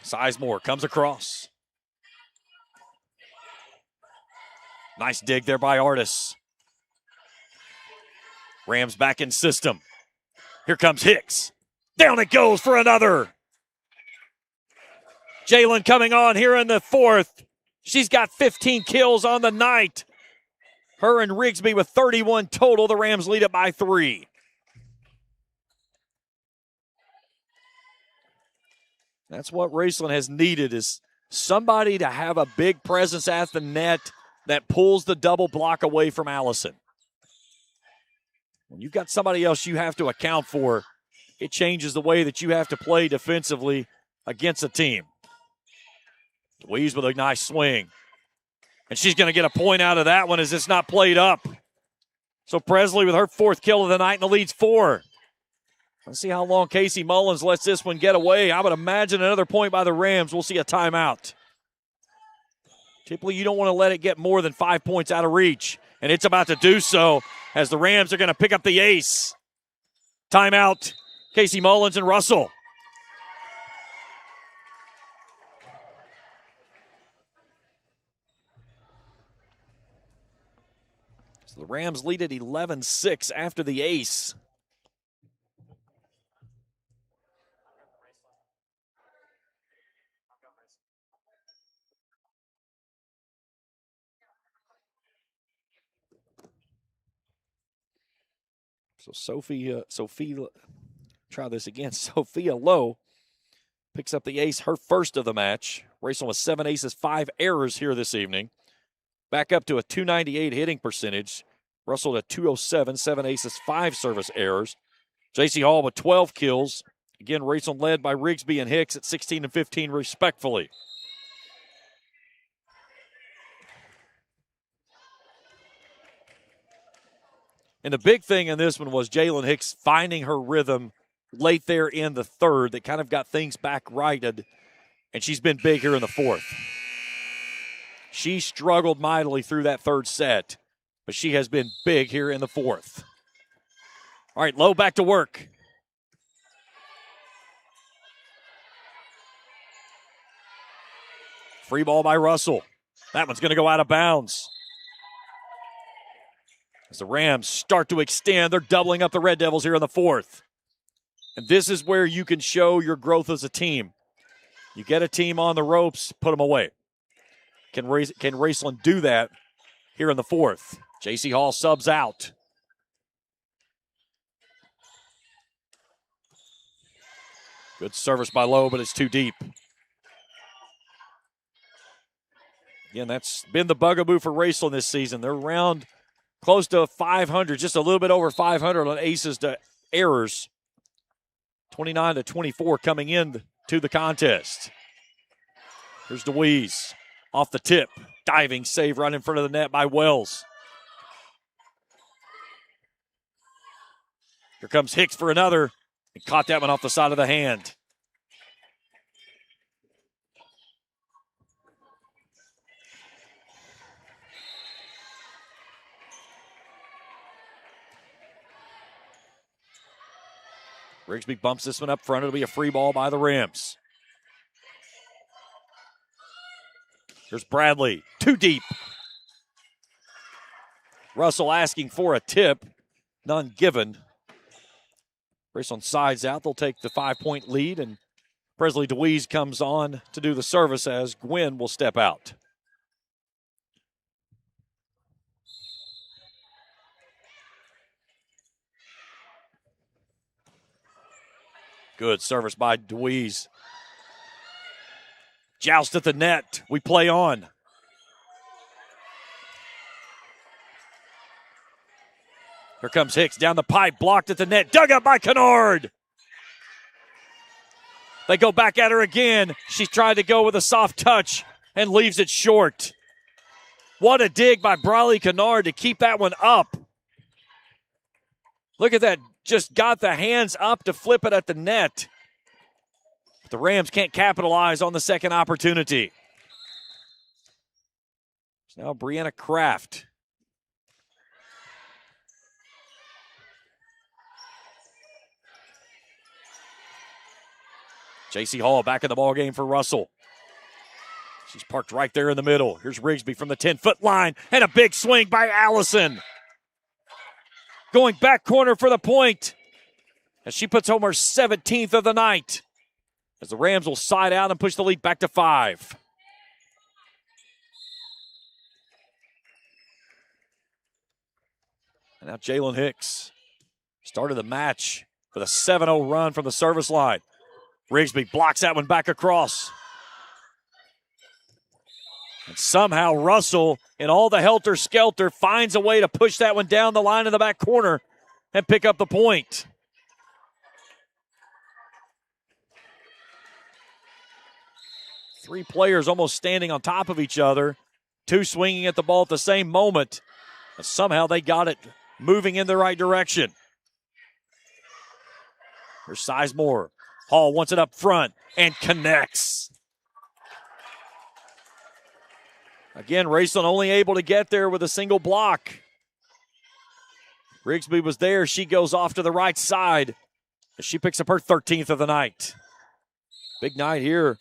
Sizemore comes across. Nice dig there by Artis. Rams back in system. Here comes Hicks. Down it goes for another. Jalen coming on here in the fourth. She's got 15 kills on the night. Her and Rigsby with 31 total. The Rams lead it by 3. That's what Raceland has needed, is somebody to have a big presence at the net that pulls the double block away from Allison. When you've got somebody else you have to account for, it changes the way that you have to play defensively against a team. Louise with a nice swing. And she's going to get a point out of that one as it's not played up. So Presley with her 4th kill of the night, and the lead's 4. Let's see how long Casey Mullins lets this one get away. I would imagine another point by the Rams. We'll see a timeout. Typically, you don't want to let it get more than 5 points out of reach. And it's about to do so as the Rams are going to pick up the ace. Timeout, Casey Mullins and Russell. So the Rams lead at 11-6 after the ace. So Sophia, try this again. Sophia Lowe picks up the ace, her first of the match. Raceland with 7 aces, 5 errors here this evening. Back up to a .298 hitting percentage. Russell at .207, 7 aces, 5 service errors. J.C. Hall with 12 kills. Again, Raceland led by Rigsby and Hicks at 16 and 15 respectfully. And the big thing in this one was Jalen Hicks finding her rhythm late there in the third that kind of got things back righted, and she's been big here in the fourth. She struggled mightily through that third set, but she has been big here in the fourth. All right, Lowe back to work. Free ball by Russell. That one's going to go out of bounds. As the Rams start to extend, they're doubling up the Red Devils here in the fourth. And this is where you can show your growth as a team. You get a team on the ropes, put them away. Can Raceland do that here in the fourth? J.C. Hall subs out. Good service by Lowe, but it's too deep. Again, that's been the bugaboo for Raceland this season. They're around close to 500, just a little bit over 500 on aces to errors. 29-24 coming in to the contest. Here's DeWeese off the tip. Diving save right in front of the net by Wells. Here comes Hicks for another. And caught that one off the side of the hand. Rigsby bumps this one up front. It'll be a free ball by the Rams. Here's Bradley. Too deep. Russell asking for a tip. None given. Raceland sides out. They'll take the 5-point lead, and Presley DeWeese comes on to do the service as Gwynn will step out. Good service by DeWeese. Joust at the net. We play on. Here comes Hicks down the pipe, blocked at the net, dug up by Kennard. They go back at her again. She's tried to go with a soft touch and leaves it short. What a dig by Briley Kennard to keep that one up. Look at that. Just got the hands up to flip it at the net. But the Rams can't capitalize on the second opportunity. It's now Brianna Kraft. J.C. Hall back in the ballgame for Russell. She's parked right there in the middle. Here's Rigsby from the 10-foot line, and a big swing by Allison. Going back corner for the point as she puts home her 17th of the night. As the Rams will side out and push the lead back to 5. And now Jalen Hicks started the match with a 7-0 run from the service line. Rigsby blocks that one back across. And somehow Russell, in all the helter-skelter, finds a way to push that one down the line in the back corner and pick up the point. Three players almost standing on top of each other, two swinging at the ball at the same moment. And somehow they got it moving in the right direction. Here's Sizemore. Hall wants it up front and connects. Again, Raceland only able to get there with a single block. Rigsby was there. She goes off to the right side as she picks up her 13th of the night. Big night here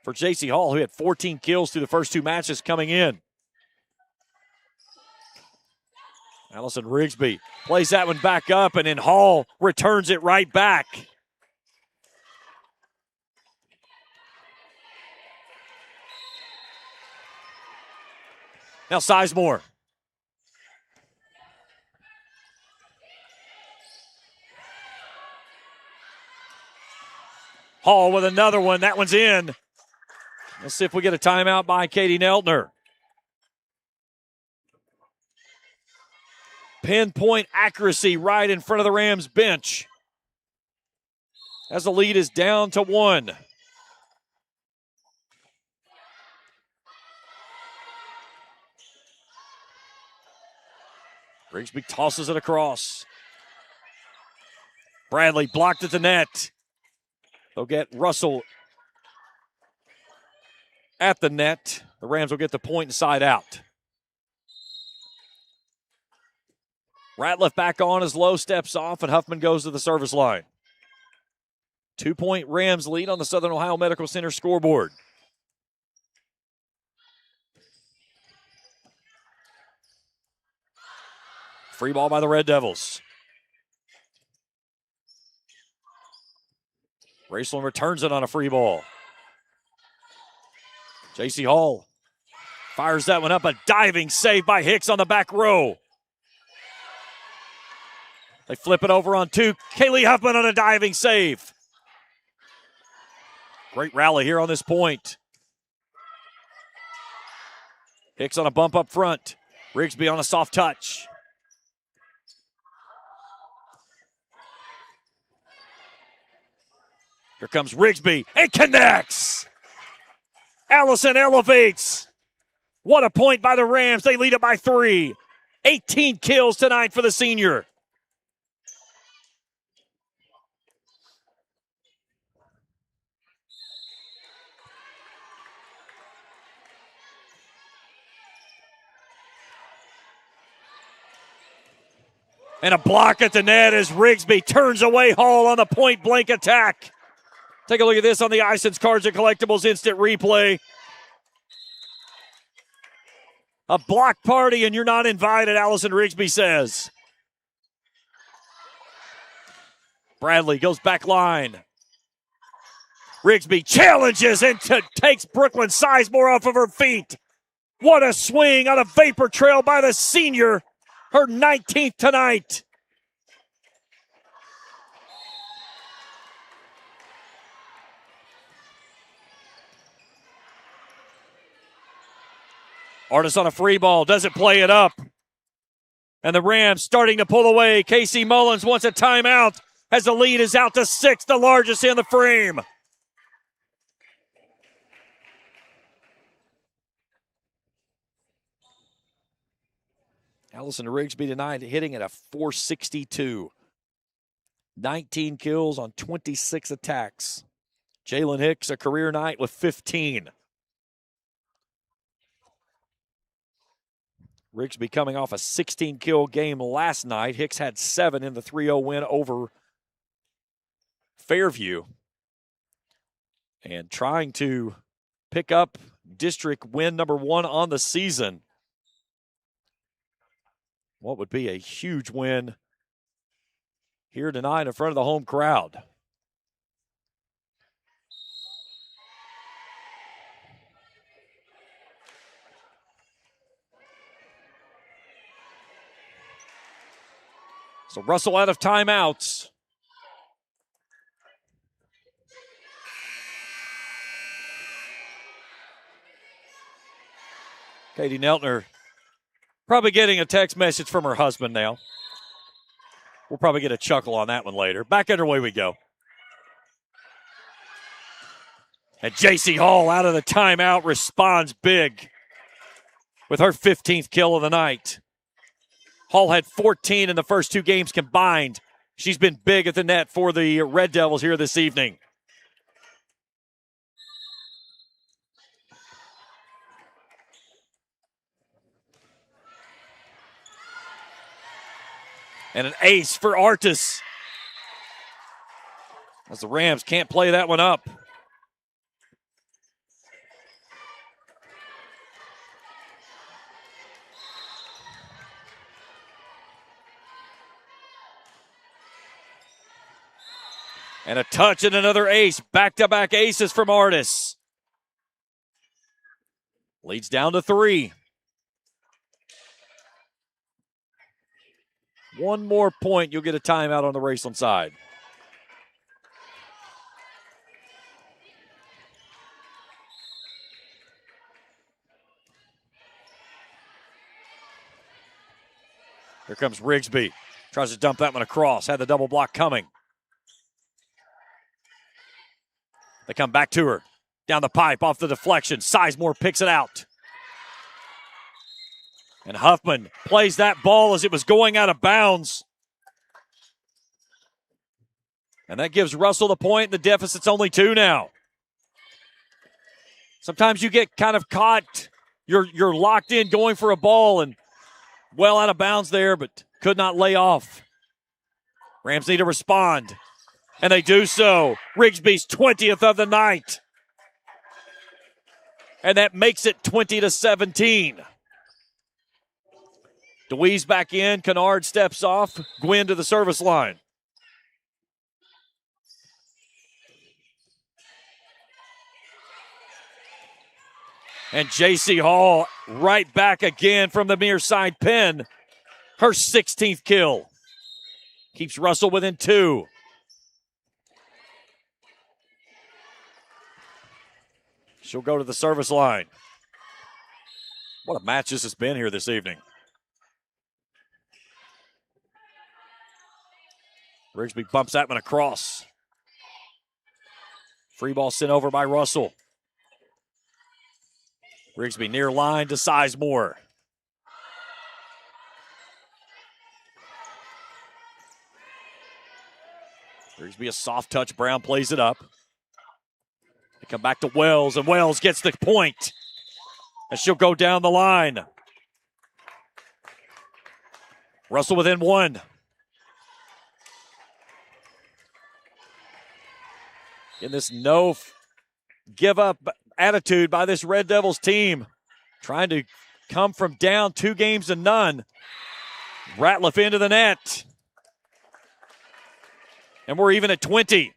for J.C. Hall, who had 14 kills through the first two matches coming in. Allison Rigsby plays that one back up, and then Hall returns it right back. Now Sizemore. Hall with another one. That one's in. Let's see if we get a timeout by Katie Neltner. Pinpoint accuracy right in front of the Rams bench. As the lead is down to 1. Rigsby tosses it across. Bradley blocked at the net. They'll get Russell at the net. The Rams will get the point inside out. Ratliff back on as Lowe steps off, and Huffman goes to the service line. 2-point Rams lead on the Southern Ohio Medical Center scoreboard. Free ball by the Red Devils. Raceland returns it on a free ball. J.C. Hall fires that one up. A diving save by Hicks on the back row. They flip it over on 2. Kaylee Huffman on a diving save. Great rally here on this point. Hicks on a bump up front. Rigsby on a soft touch. Here comes Rigsby and connects. Allison elevates. What a point by the Rams. They lead it by 3. 18 kills tonight for the senior. And a block at the net as Rigsby turns away Hall on the point-blank attack. Take a look at this on the iSense Cards and Collectibles instant replay. A block party and you're not invited, Allison Rigsby says. Bradley goes back line. Rigsby challenges and takes Brooklyn Sizemore off of her feet. What a swing on a vapor trail by the senior. Her 19th tonight. Artis on a free ball, doesn't play it up. And the Rams starting to pull away. Casey Mullins wants a timeout as the lead is out to 6, the largest in the frame. Allison Rigsby tonight hitting at a .462. 19 kills on 26 attacks. Jalen Hicks, a career night with 15. Rigsby coming off a 16-kill game last night. Hicks had 7 in the 3-0 win over Fairview. And trying to pick up district win number 1 on the season. What would be a huge win here tonight in front of the home crowd. So Russell out of timeouts. Katie Neltner probably getting a text message from her husband now. We'll probably get a chuckle on that one later. Back underway we go. And J.C. Hall out of the timeout responds big with her 15th kill of the night. Hall had 14 in the first 2 games combined. She's been big at the net for the Red Devils here this evening. And an ace for Artis. As the Rams can't play that one up. And a touch and another ace. Back-to-back aces from Artis. Leads down to 3. One more point, you'll get a timeout on the Raceland side. Here comes Rigsby. Tries to dump that one across. Had the double block coming. They come back to her. Down the pipe, off the deflection. Sizemore picks it out. And Huffman plays that ball as it was going out of bounds. And that gives Russell the point. The deficit's only 2 now. Sometimes you get kind of caught. You're locked in going for a ball and well out of bounds there, but could not lay off. Rams need to respond. And they do so. Rigsby's 20th of the night. And that makes it 20-17. DeWeese back in. Kennard steps off. Gwynn to the service line. And J.C. Hall right back again from the near side pin. Her 16th kill. Keeps Russell within 2. She'll go to the service line. What a match this has been here this evening. Rigsby bumps that one across. Free ball sent over by Russell. Rigsby near line to Sizemore. Rigsby a soft touch. Brown plays it up. They come back to Wells, and Wells gets the point. And she'll go down the line. Russell within 1. In this no give up attitude by this Red Devils team. Trying to come from down 2 games to none. Ratliff into the net. And we're even at 20.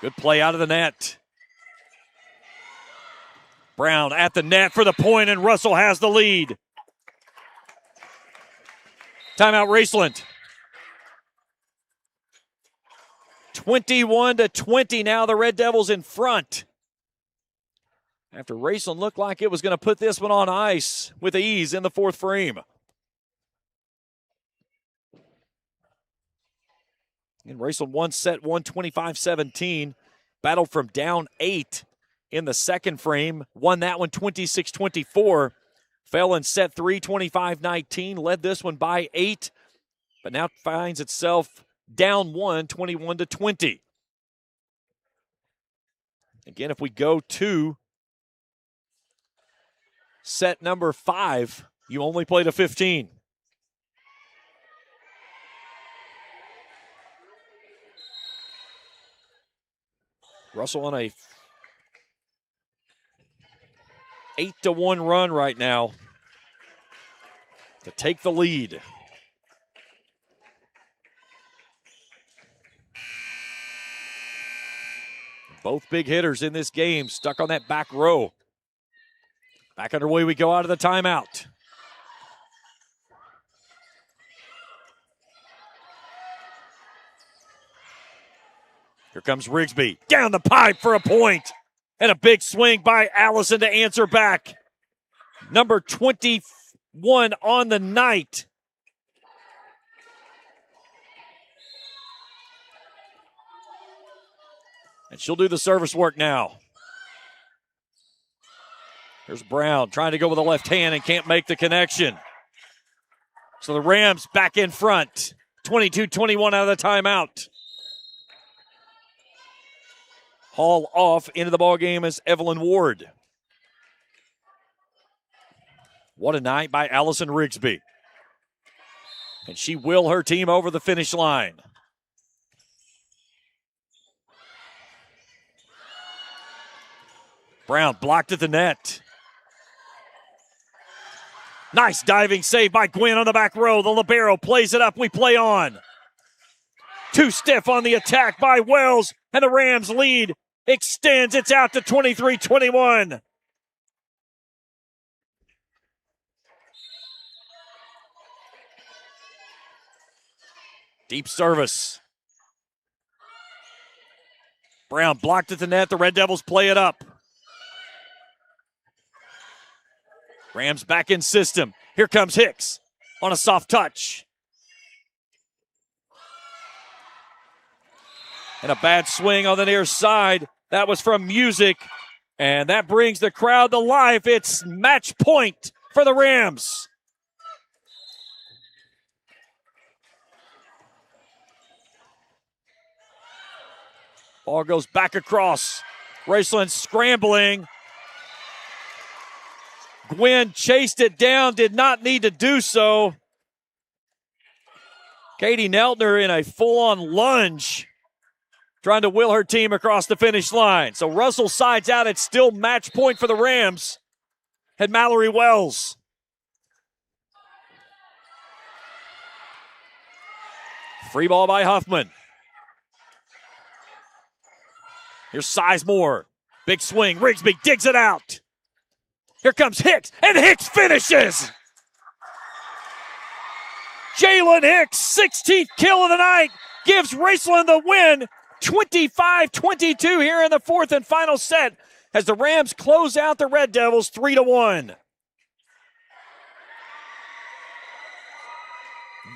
Good play out of the net. Brown at the net for the point, and Russell has the lead. Timeout, Raceland. 21-20 now, the Red Devils in front. After Raceland looked like it was going to put this one on ice with ease in the 4th frame. And Raceland won set 1, 25-17. Battled from down 8 in the 2nd frame. Won that one 26-24. Fell in set 3, 25-19. Led this one by 8. But now finds itself down 1, 21-20. Again, if we go to set number 5, you only played a 15. Russell on a 8-1 run right now to take the lead. Both big hitters in this game stuck on that back row. Back underway we go out of the timeout. Here comes Rigsby. Down the pipe for a point. And a big swing by Allison to answer back. Number 21 on the night. And she'll do the service work now. Here's Brown trying to go with the left hand and can't make the connection. So the Rams back in front. 22-21 out of the timeout. Hall off into the ballgame is Evelyn Ward. What a night by Allison Rigsby. And she will her team over the finish line. Brown blocked at the net. Nice diving save by Gwynn on the back row. The libero plays it up. We play on. Too stiff on the attack by Wells, and the Rams lead extends. It's out to 23-21. Deep service. Brown blocked at the net. The Red Devils play it up. Rams back in system. Here comes Hicks on a soft touch. And a bad swing on the near side. That was from Music. And that brings the crowd to life. It's match point for the Rams. Ball goes back across. Raceland scrambling. Gwynn chased it down, did not need to do so. Katie Neltner in a full-on lunge, trying to will her team across the finish line. So Russell sides out. It's still match point for the Rams. Had Mallory Wells. Free ball by Huffman. Here's Sizemore. Big swing. Rigsby digs it out. Here comes Hicks, and Hicks finishes. Jalen Hicks, 16th kill of the night, gives Raceland the win. 25-22 here in the fourth and final set as the Rams close out the Red Devils 3-1.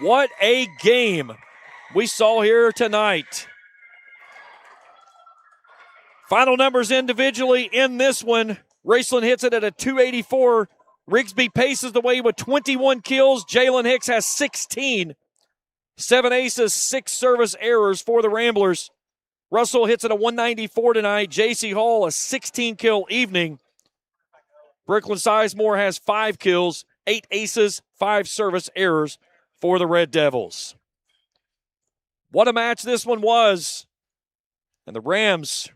What a game we saw here tonight. Final numbers individually in this one. Raceland hits it at a 284. Rigsby paces the way with 21 kills. Jalen Hicks has 16. 7 aces, 6 service errors for the Ramblers. Russell hits it a 194 tonight. J.C. Hall, a 16-kill evening. Brooklyn Sizemore has 5 kills, 8 aces, 5 service errors for the Red Devils. What a match this one was. And the Rams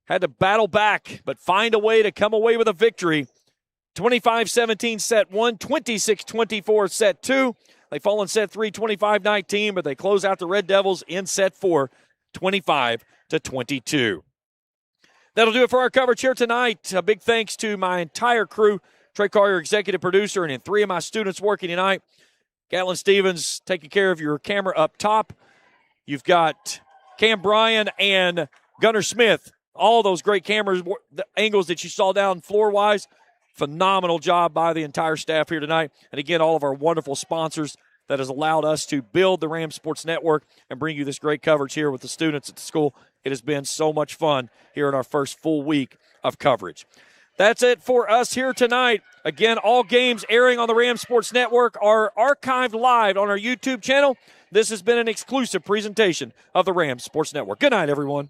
had to battle back, but find a way to come away with a victory. 25-17 set 1, 26-24 set 2. They fall in set 3, 25-19, but they close out the Red Devils in set 4, 25-22. That'll do it for our coverage here tonight. A big thanks to my entire crew. Trey Collier, executive producer, and 3 of my students working tonight. Gatlin Stevens taking care of your camera up top. You've got Cam Bryan and Gunnar Smith. All those great cameras, the angles that you saw down floor-wise. Phenomenal job by the entire staff here tonight. And again, all of our wonderful sponsors that has allowed us to build the Ram Sports Network and bring you this great coverage here with the students at the school. It has been so much fun here in our first full week of coverage. That's it for us here tonight. Again, all games airing on the Ram Sports Network are archived live on our YouTube channel. This has been an exclusive presentation of the Ram Sports Network. Good night, everyone.